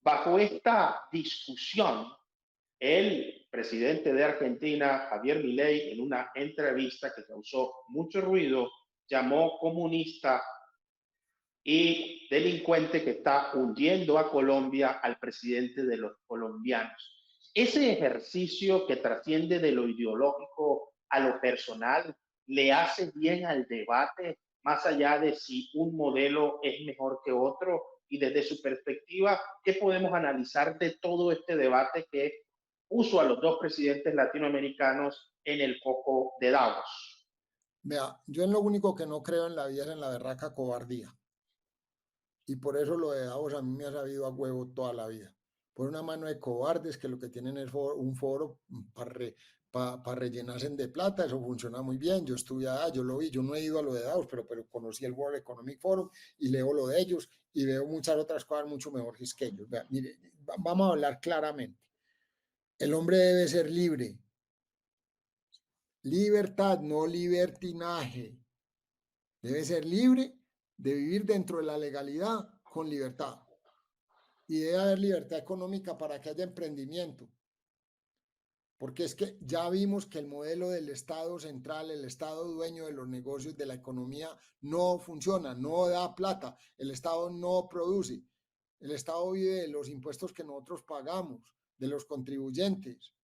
Bajo esta discusión, el presidente de Argentina, Javier Milei, en una entrevista que causó mucho ruido, llamó comunista y delincuente que está hundiendo a Colombia al presidente de los colombianos. Ese ejercicio que trasciende de lo ideológico a lo personal le hace bien al debate, más allá de si un modelo es mejor que otro, y desde su perspectiva, ¿qué podemos analizar de todo este debate que puso a los dos presidentes latinoamericanos en el foco de Davos? Vea, yo en lo único que no creo en la vida es en la berraca cobardía. Y por eso lo de Davos a mí me ha sabido a huevo toda la vida. Por una mano de cobardes que lo que tienen es un foro para rellenarse de plata, eso funciona muy bien. Yo estuve allá, yo lo vi, yo no he ido a lo de Davos, pero conocí el World Economic Forum y leo lo de ellos y veo muchas otras cosas mucho mejores que ellos. Vea, mire, vamos a hablar claramente. El hombre debe ser libre. Libertad, no libertinaje. Debe ser libre de vivir dentro de la legalidad con libertad. Y debe haber libertad económica para que haya emprendimiento. Porque es que ya vimos que el modelo del Estado central, el Estado dueño de los negocios, de la economía, no funciona, no da plata, el Estado no produce. El Estado vive de los impuestos que nosotros pagamos, de los contribuyentes.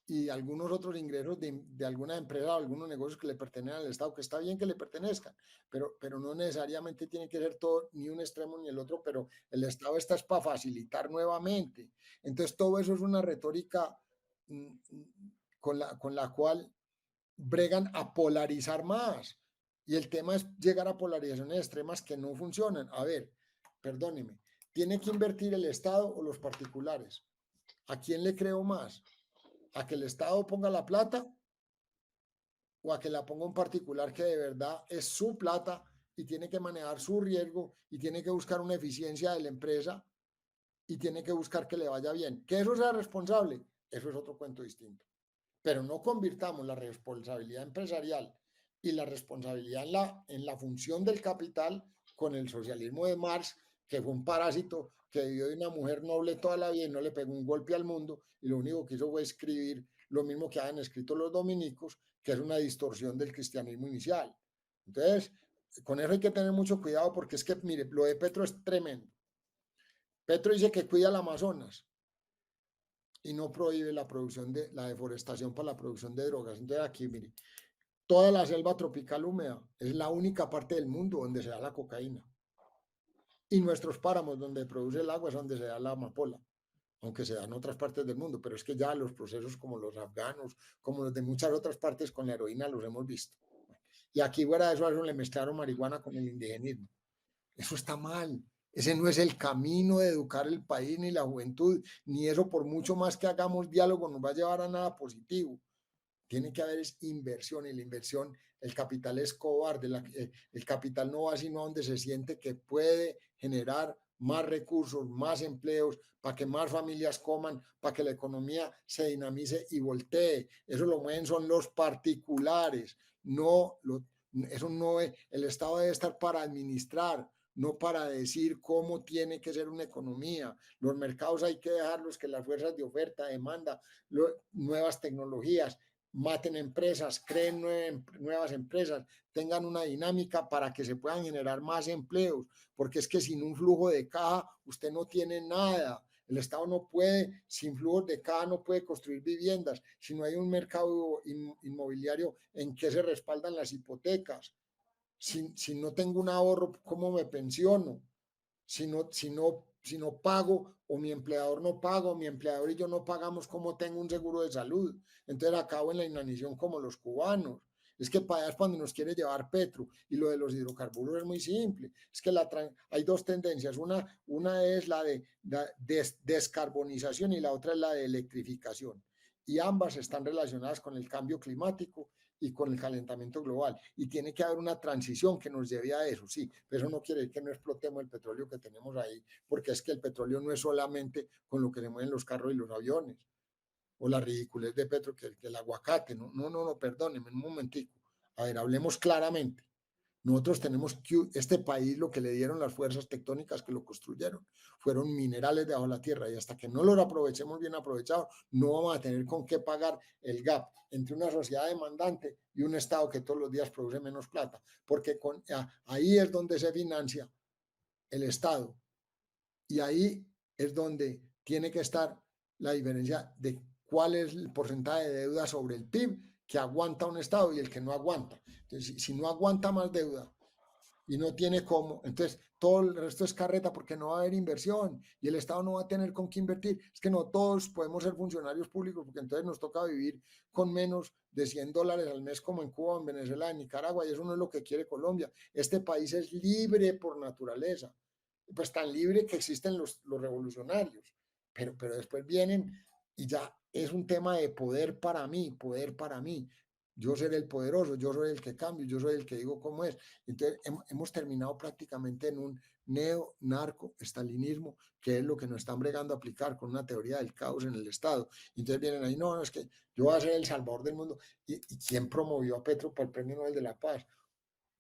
y algunos otros ingresos de alguna empresa o algunos negocios que le pertenecen al Estado, que está bien que le pertenezcan, pero no necesariamente tiene que ser todo ni un extremo ni el otro, pero el Estado está es para facilitar nuevamente. Entonces, todo eso es una retórica mm, con la cual bregan a polarizar más. Y el tema es llegar a polarizaciones extremas que no funcionan. A ver, perdóneme, ¿tiene que invertir el Estado o los particulares? ¿A quién le creo más? ¿A que el Estado ponga la plata o a que la ponga un particular que de verdad es su plata y tiene que manejar su riesgo y tiene que buscar una eficiencia de la empresa y tiene que buscar que le vaya bien? Que eso sea responsable, eso es otro cuento distinto. Pero no convirtamos la responsabilidad empresarial y la responsabilidad en la función del capital con el socialismo de Marx, que fue un parásito que vivió de una mujer noble toda la vida y no le pegó un golpe al mundo y lo único que hizo fue escribir lo mismo que habían escrito los dominicos, que es una distorsión del cristianismo inicial. Entonces, con eso hay que tener mucho cuidado porque es que, mire, lo de Petro es tremendo. Petro dice que cuida al Amazonas y no prohíbe la producción de la deforestación para la producción de drogas. Entonces aquí, mire, toda la selva tropical húmeda es la única parte del mundo donde se da la cocaína. Y nuestros páramos donde produce el agua es donde se da la amapola, aunque se da en otras partes del mundo, pero es que ya los procesos como los afganos, como los de muchas otras partes con la heroína los hemos visto. Y aquí fuera de eso, a eso le mezclaron marihuana con el indigenismo. Eso está mal. Ese no es el camino de educar el país ni la juventud, ni eso por mucho más que hagamos diálogo nos va a llevar a nada positivo. Tiene que haber inversión y la inversión, el capital es cobarde, el capital no va sino a donde se siente que puede generar más recursos, más empleos, para que más familias coman, para que la economía se dinamice y voltee. Eso lo mueven son los particulares, no lo, eso no es, el Estado debe estar para administrar, no para decir cómo tiene que ser una economía. Los mercados hay que dejarlos que las fuerzas de oferta, demanda, nuevas tecnologías, maten empresas, creen nuevas empresas, tengan una dinámica para que se puedan generar más empleos, porque es que sin un flujo de caja usted no tiene nada. El Estado no puede, sin flujos de caja no puede construir viviendas, si no hay un mercado inmobiliario en que se respaldan las hipotecas. Si no tengo un ahorro, ¿cómo me pensiono? Si no pago o mi empleador no paga o mi empleador y yo no pagamos, ¿cómo tengo un seguro de salud? Entonces acabo en la inanición como los cubanos. Es que para allá es cuando nos quiere llevar Petro. Y lo de los hidrocarburos es muy simple. Es que hay dos tendencias. Una es la de descarbonización y la otra es la de electrificación. Y ambas están relacionadas con el cambio climático y con el calentamiento global. Y tiene que haber una transición que nos lleve a eso, sí, pero eso no quiere decir que no explotemos el petróleo que tenemos ahí, porque es que el petróleo no es solamente con lo que se mueven los carros y los aviones, o la ridiculez de Petro, que el aguacate, no, perdónenme un momentico. A ver, hablemos claramente. Nosotros tenemos que, este país lo que le dieron las fuerzas tectónicas que lo construyeron, fueron minerales debajo de la tierra y hasta que no los aprovechemos bien aprovechados, no vamos a tener con qué pagar el gap entre una sociedad demandante y un Estado que todos los días produce menos plata, porque ahí es donde se financia el Estado y ahí es donde tiene que estar la diferencia de cuál es el porcentaje de deuda sobre el PIB que aguanta un Estado y el que no aguanta. Entonces, si no aguanta más deuda y no tiene cómo, entonces todo el resto es carreta porque no va a haber inversión y el Estado no va a tener con qué invertir. Es que no todos podemos ser funcionarios públicos porque entonces nos toca vivir con menos de $100 al mes como en Cuba, en Venezuela, en Nicaragua y eso no es lo que quiere Colombia. Este país es libre por naturaleza, pues tan libre que existen los revolucionarios, pero después vienen y ya es un tema de poder para mí. Yo soy el poderoso, yo soy el que cambio, yo soy el que digo cómo es. Entonces hemos terminado prácticamente en un neo-narco-estalinismo, que es lo que nos están bregando a aplicar con una teoría del caos en el Estado. Entonces vienen ahí, no, es que yo voy a ser el salvador del mundo. ¿Y quién promovió a Petro para el Premio Nobel de la Paz?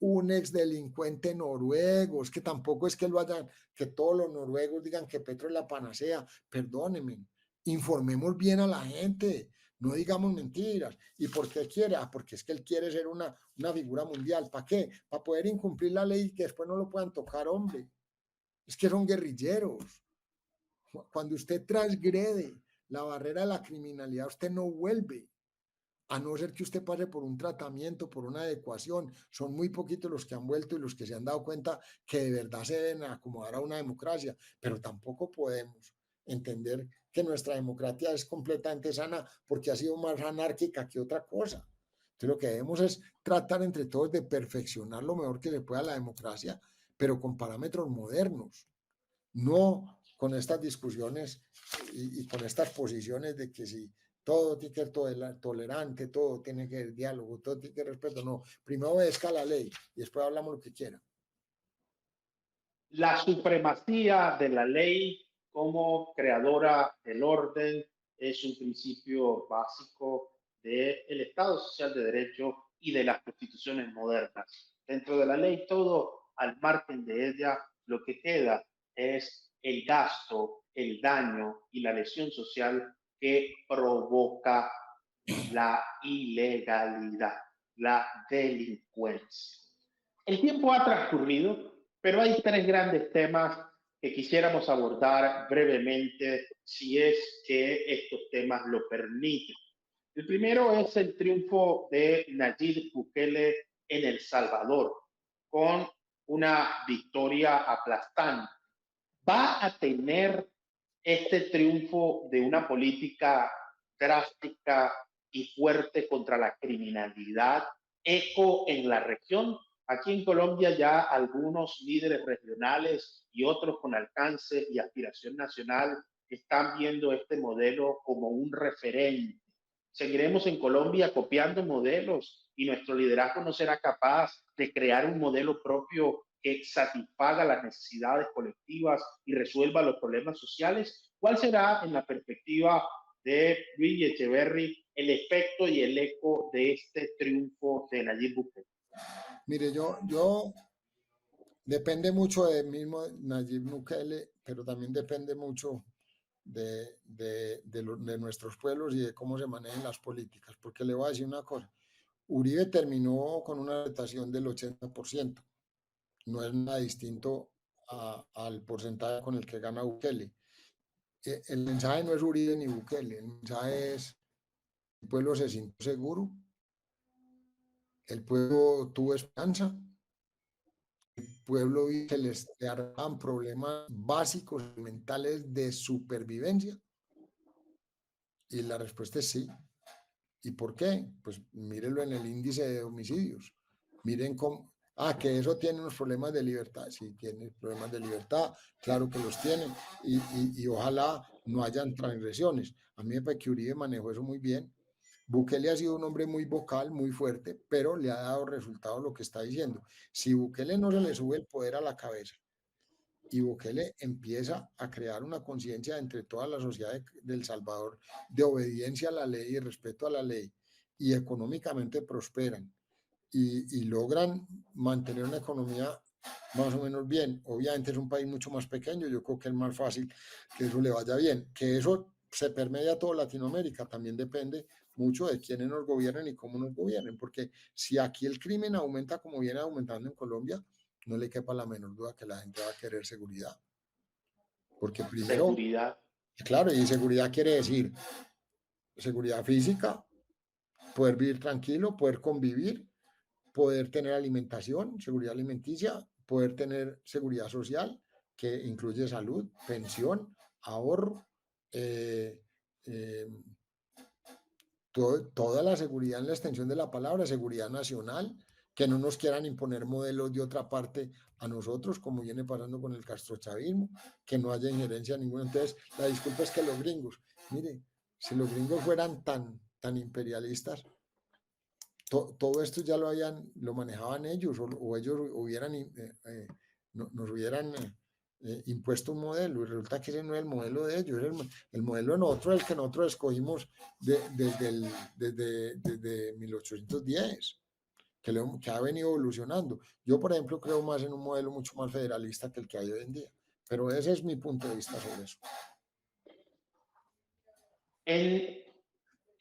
Un ex delincuente noruego, es que tampoco es que lo hayan, que todos los noruegos digan que Petro es la panacea, perdónenme, informemos bien a la gente, no digamos mentiras. ¿Y por qué quiere? Porque es que él quiere ser una figura mundial. ¿Para qué? Para poder incumplir la ley y que después no lo puedan tocar, hombre. Es que son guerrilleros. Cuando usted transgrede la barrera de la criminalidad usted no vuelve, a no ser que usted pase por un tratamiento, por una adecuación. Son muy poquitos los que han vuelto y los que se han dado cuenta que de verdad se deben acomodar a una democracia, pero tampoco podemos entender que nuestra democracia es completamente sana porque ha sido más anárquica que otra cosa. Entonces lo que debemos es tratar entre todos de perfeccionar lo mejor que se pueda la democracia, pero con parámetros modernos, no con estas discusiones y con estas posiciones de que si todo tiene que ser tolerante, todo tiene que ser diálogo, todo tiene que ser respeto. No, primero obedezca la ley y después hablamos lo que quiera. La supremacía de la ley como creadora del orden es un principio básico del Estado Social de Derecho y de las constituciones modernas. Dentro de la ley, todo al margen de ella, lo que queda es el gasto, el daño y la lesión social que provoca la ilegalidad, la delincuencia. El tiempo ha transcurrido, pero hay tres grandes temas que quisiéramos abordar brevemente, si es que estos temas lo permiten. El primero es el triunfo de Nayib Bukele en El Salvador, con una victoria aplastante. ¿Va a tener este triunfo de una política drástica y fuerte contra la criminalidad eco en la región? Aquí en Colombia ya algunos líderes regionales y otros con alcance y aspiración nacional están viendo este modelo como un referente. Seguiremos en Colombia copiando modelos y nuestro liderazgo no será capaz de crear un modelo propio que satisfaga las necesidades colectivas y resuelva los problemas sociales. ¿Cuál será, en la perspectiva de Luis Echeverry, el efecto y el eco de este triunfo de Nayib Bukele? Mire, yo depende mucho de mismo Nayib Bukele, pero también depende mucho de nuestros pueblos y de cómo se manejan las políticas. Porque le voy a decir una cosa, Uribe terminó con una votación del 80%, no es nada distinto al porcentaje con el que gana Bukele. El mensaje no es Uribe ni Bukele, el mensaje es el pueblo se sintió seguro, el pueblo tuvo esperanza, el pueblo vio que les daban problemas básicos mentales de supervivencia y la respuesta es sí. ¿Y por qué? Pues mírenlo en el índice de homicidios. Miren cómo, que eso tiene unos problemas de libertad. Sí, tiene problemas de libertad, claro que los tiene, y ojalá no hayan transgresiones. A mí me parece que Uribe manejó eso muy bien. Bukele ha sido un hombre muy vocal, muy fuerte, pero le ha dado resultado lo que está diciendo. Si Bukele no se le sube el poder a la cabeza y Bukele empieza a crear una conciencia entre toda la sociedad de El Salvador de obediencia a la ley y respeto a la ley, y económicamente prosperan y logran mantener una economía más o menos bien. Obviamente es un país mucho más pequeño, yo creo que es más fácil que eso le vaya bien. Que eso se permedia a toda Latinoamérica también depende mucho de quiénes nos gobiernen y cómo nos gobiernen, porque si aquí el crimen aumenta como viene aumentando en Colombia, no le quepa la menor duda que la gente va a querer seguridad. Porque primero, Seguridad. claro, y seguridad quiere decir seguridad física, poder vivir tranquilo, poder convivir, poder tener alimentación, seguridad alimenticia, poder tener seguridad social, que incluye salud, pensión, ahorro, eh, eh, toda la seguridad en la extensión de la palabra, seguridad nacional, que no nos quieran imponer modelos de otra parte a nosotros, como viene pasando con el castrochavismo, que no haya injerencia ninguna. Entonces, la disculpa es que los gringos, mire, si los gringos fueran tan imperialistas, todo esto ya lo manejaban ellos, o ellos hubieran, nos hubieran impuesto un modelo, y resulta que ese no es el modelo de ellos, el modelo de nosotros, el que nosotros escogimos desde 1810, que ha venido evolucionando. Yo, por ejemplo, creo más en un modelo mucho más federalista que el que hay hoy en día, pero ese es mi punto de vista sobre eso. En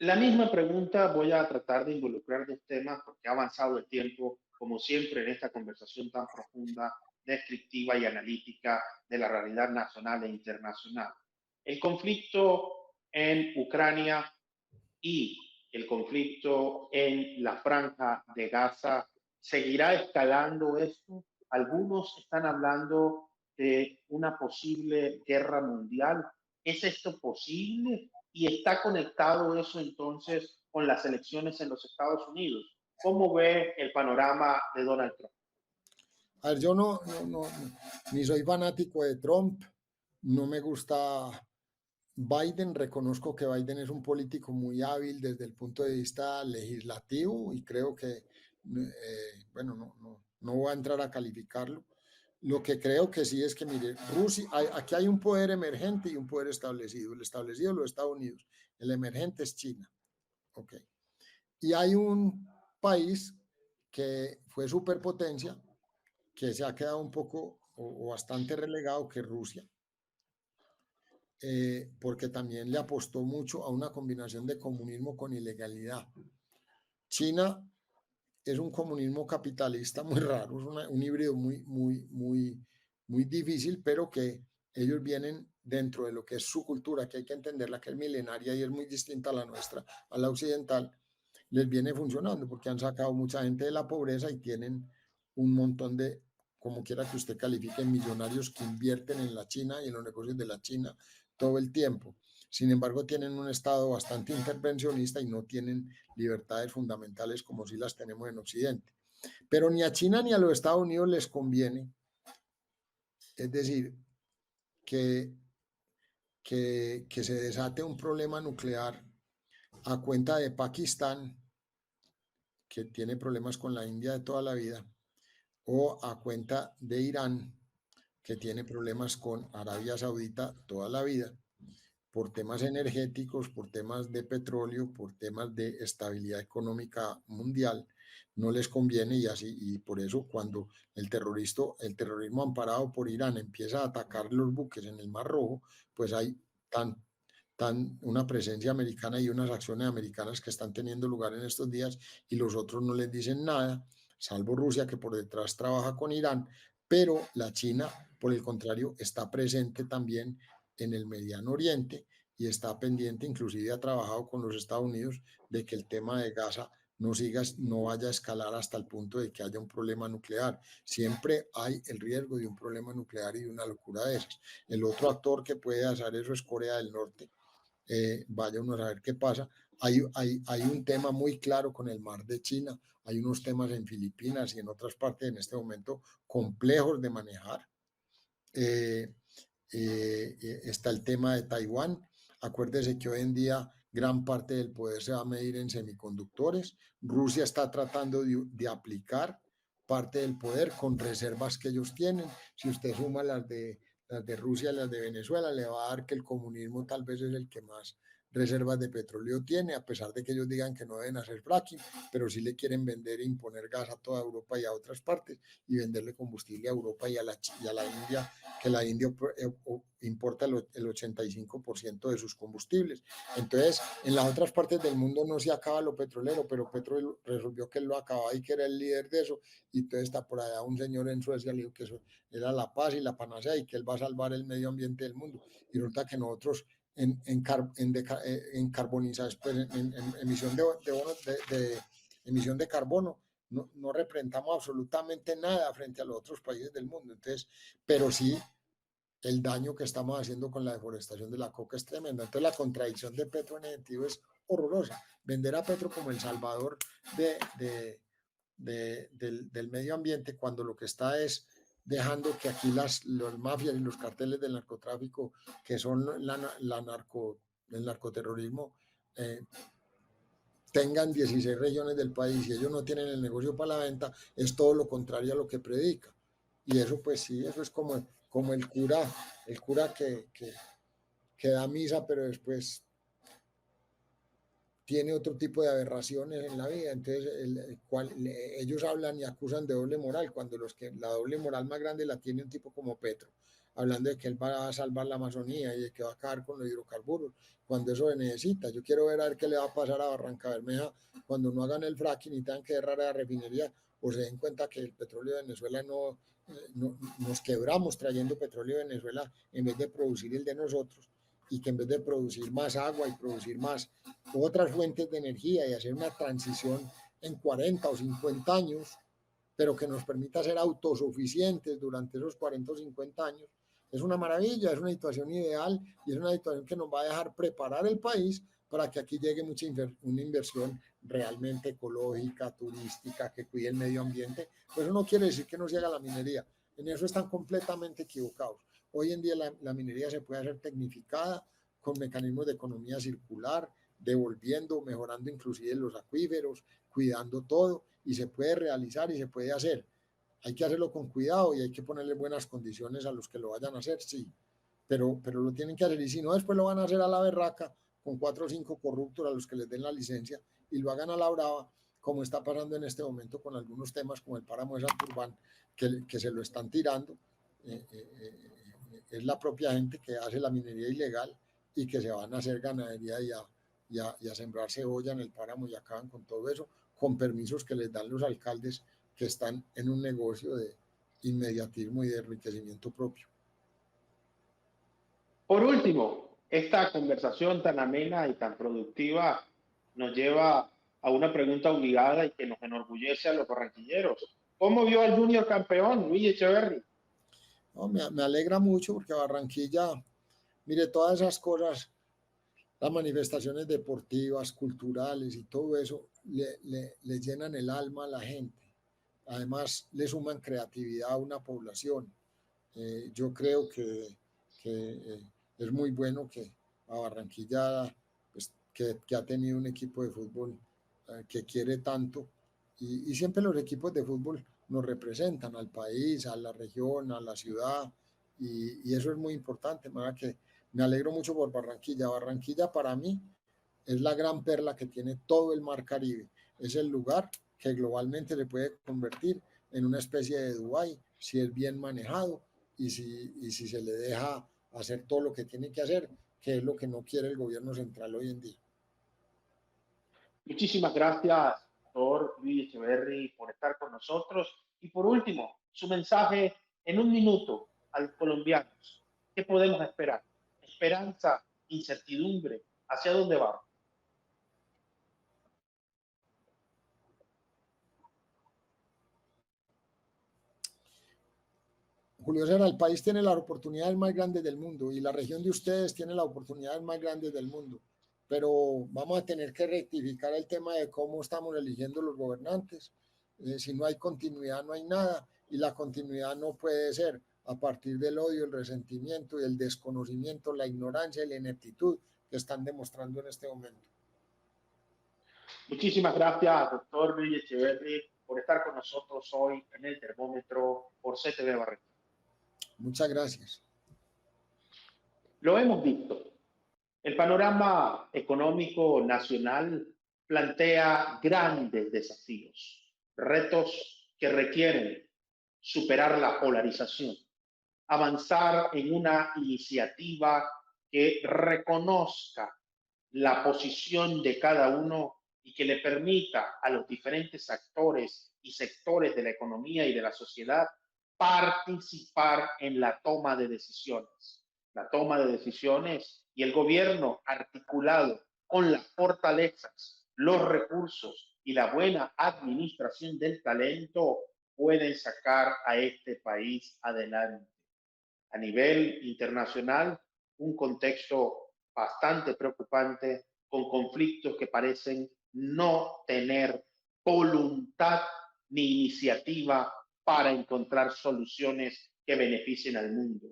la misma pregunta voy a tratar de involucrar dos temas porque ha avanzado el tiempo, como siempre, en esta conversación tan profunda, descriptiva y analítica de la realidad nacional e internacional. El conflicto en Ucrania y el conflicto en la franja de Gaza. ¿Seguirá escalando esto? Algunos están hablando de una posible guerra mundial. ¿Es esto posible? ¿Y está conectado eso entonces con las elecciones en los Estados Unidos? ¿Cómo ve el panorama de Donald Trump? A ver, yo ni soy fanático de Trump, no me gusta Biden, reconozco que Biden es un político muy hábil desde el punto de vista legislativo y creo que, bueno, no voy a entrar a calificarlo. Lo que creo que sí es que, mire, Rusia, aquí hay un poder emergente y un poder establecido. El establecido es los Estados Unidos, el emergente es China. Ok. Y hay un país que fue superpotencia, que se ha quedado un poco o bastante relegado, que es Rusia, porque también le apostó mucho a una combinación de comunismo con ilegalidad. China es un comunismo capitalista muy raro, es un híbrido muy difícil, pero que ellos vienen dentro de lo que es su cultura, que hay que entenderla, que es milenaria y es muy distinta a la nuestra, a la occidental, les viene funcionando porque han sacado mucha gente de la pobreza y tienen un montón de, como quiera que usted califique, millonarios que invierten en la China y en los negocios de la China todo el tiempo. Sin embargo, tienen un Estado bastante intervencionista y no tienen libertades fundamentales como si las tenemos en Occidente. Pero ni a China ni a los Estados Unidos les conviene, es decir, que, que se desate un problema nuclear a cuenta de Pakistán, que tiene problemas con la India de toda la vida, o a cuenta de Irán, que tiene problemas con Arabia Saudita toda la vida, por temas energéticos, por temas de petróleo, por temas de estabilidad económica mundial, no les conviene y así, y por eso cuando el terrorismo amparado por Irán empieza a atacar los buques en el Mar Rojo, pues hay una presencia americana y unas acciones americanas que están teniendo lugar en estos días y los otros no les dicen nada, salvo Rusia que por detrás trabaja con Irán, pero la China, por el contrario, está presente también en el Mediano Oriente y está pendiente, inclusive ha trabajado con los Estados Unidos de que el tema de Gaza no vaya a escalar hasta el punto de que haya un problema nuclear. Siempre hay el riesgo de un problema nuclear y de una locura de esas. El otro actor que puede hacer eso es Corea del Norte. Vaya uno a saber qué pasa. Hay un tema muy claro con el mar de China, hay unos temas en Filipinas y en otras partes en este momento complejos de manejar. Está el tema de Taiwán. Acuérdese que hoy en día gran parte del poder se va a medir en semiconductores. Rusia está tratando de aplicar parte del poder con reservas que ellos tienen. Si usted suma las de Rusia y las de Venezuela, le va a dar que el comunismo tal vez es el que más reservas de petróleo tiene, a pesar de que ellos digan que no deben hacer fracking, pero sí le quieren vender e imponer gas a toda Europa y a otras partes y venderle combustible a Europa y a la India, que la India importa el 85% de sus combustibles. Entonces, en las otras partes del mundo no se acaba lo petrolero, pero Petro resolvió que él lo acababa y que era el líder de eso, y entonces está por allá un señor en Suecia, le dijo que eso era la paz y la panacea y que él va a salvar el medio ambiente del mundo. Y resulta que nosotros en carbonización, pues en emisión emisión de carbono, no representamos absolutamente nada frente a los otros países del mundo. Entonces, pero sí, el daño que estamos haciendo con la deforestación de la coca es tremenda. Entonces, la contradicción de Petro en ese sentido es horrorosa. Vender a Petro como el salvador del medio ambiente cuando lo que está es dejando que aquí las mafias y los carteles del narcotráfico, que son el narcoterrorismo, tengan 16 regiones del país y ellos no tienen el negocio para la venta, es todo lo contrario a lo que predica. Y eso pues sí, eso es como el cura que da misa, pero después tiene otro tipo de aberraciones en la vida. Entonces, ellos hablan y acusan de doble moral, cuando la doble moral más grande la tiene un tipo como Petro, hablando de que él va a salvar la Amazonía y de que va a acabar con los hidrocarburos, cuando eso se necesita. Yo quiero ver a ver qué le va a pasar a Barranca Bermeja cuando no hagan el fracking y tengan que cerrar la refinería, o se den cuenta que el petróleo de Venezuela nos quebramos trayendo petróleo de Venezuela en vez de producir el de nosotros. y que en vez de producir más agua y producir más otras fuentes de energía y hacer una transición en 40 o 50 años, pero que nos permita ser autosuficientes durante esos 40 o 50 años, es una maravilla, es una situación ideal y es una situación que nos va a dejar preparar el país para que aquí llegue una inversión realmente ecológica, turística, que cuide el medio ambiente. Pero eso no quiere decir que no se haga la minería. En eso están completamente equivocados. Hoy en día la minería se puede hacer tecnificada con mecanismos de economía circular, devolviendo, mejorando inclusive los acuíferos, cuidando todo, y se puede realizar y se puede hacer. Hay que hacerlo con cuidado y hay que ponerle buenas condiciones a los que lo vayan a hacer, sí, pero lo tienen que hacer, y si no, después lo van a hacer a la berraca con 4 o 5 corruptos a los que les den la licencia y lo hagan a la brava, como está pasando en este momento con algunos temas como el páramo de Santurbán, que se lo están tirando. Es la propia gente que hace la minería ilegal y que se van a hacer ganadería y a sembrar cebolla en el páramo y acaban con todo eso, con permisos que les dan los alcaldes que están en un negocio de inmediatismo y de enriquecimiento propio. Por último, esta conversación tan amena y tan productiva nos lleva a una pregunta obligada y que nos enorgullece a los barranquilleros. ¿Cómo vio al Junior campeón, Luis Echeverry? No, me alegra mucho porque Barranquilla, mire, todas esas cosas, las manifestaciones deportivas, culturales y todo eso, le llenan el alma a la gente. Además, le suman creatividad a una población. Yo creo que es muy bueno que a Barranquilla, pues, que ha tenido un equipo de fútbol que quiere tanto, y siempre los equipos de fútbol nos representan al país, a la región, a la ciudad, y eso es muy importante. Que me alegro mucho por Barranquilla. Barranquilla para mí es la gran perla que tiene todo el mar Caribe. Es el lugar que globalmente se puede convertir en una especie de Dubái si es bien manejado y si se le deja hacer todo lo que tiene que hacer, que es lo que no quiere el gobierno central hoy en día. Muchísimas gracias, doctor Luis Echeverry, por estar con nosotros. Y por último, su mensaje en un minuto a los colombianos. ¿Qué podemos esperar? Esperanza, incertidumbre, ¿hacia dónde vamos? Julio César, el país tiene las oportunidades más grandes del mundo y la región de ustedes tiene las oportunidades más grandes del mundo, pero vamos a tener que rectificar el tema de cómo estamos eligiendo los gobernantes. Si no hay continuidad, no hay nada, y la continuidad no puede ser a partir del odio, el resentimiento y el desconocimiento, la ignorancia y la ineptitud que están demostrando en este momento. Muchísimas gracias, doctor Luis Echeverry, por estar con nosotros hoy en el termómetro por CTV Barranquilla. Muchas gracias. Lo hemos visto. El panorama económico nacional plantea grandes desafíos, retos que requieren superar la polarización, avanzar en una iniciativa que reconozca la posición de cada uno y que le permita a los diferentes actores y sectores de la economía y de la sociedad participar en la toma de decisiones. La toma de decisiones y el gobierno articulado con las fortalezas, los recursos y la buena administración del talento pueden sacar a este país adelante. A nivel internacional, un contexto bastante preocupante con conflictos que parecen no tener voluntad ni iniciativa para encontrar soluciones que beneficien al mundo.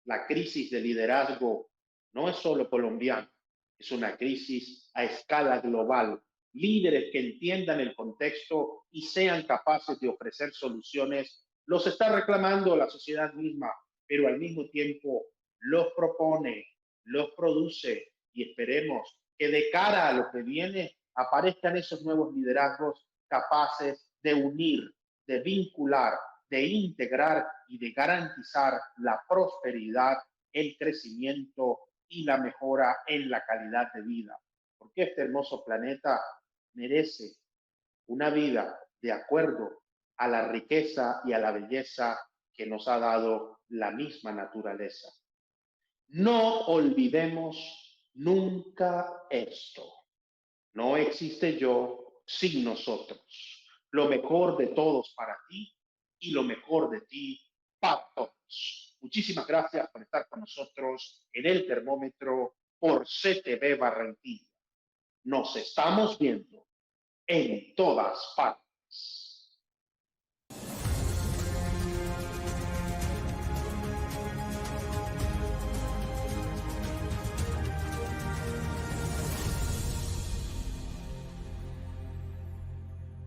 La crisis de liderazgo no es solo colombiana, es una crisis a escala global. Líderes que entiendan el contexto y sean capaces de ofrecer soluciones, los está reclamando la sociedad misma, pero al mismo tiempo los propone, los produce, y esperemos que de cara a lo que viene aparezcan esos nuevos liderazgos capaces de unir, de vincular, de integrar y de garantizar la prosperidad, el crecimiento y la mejora en la calidad de vida. Porque este hermoso planeta merece una vida de acuerdo a la riqueza y a la belleza que nos ha dado la misma naturaleza. No olvidemos nunca esto. No existe yo sin nosotros. Lo mejor de todos para ti y lo mejor de ti para todos. Muchísimas gracias por estar con nosotros en el termómetro por CTV Barranquilla. Nos estamos viendo en todas partes.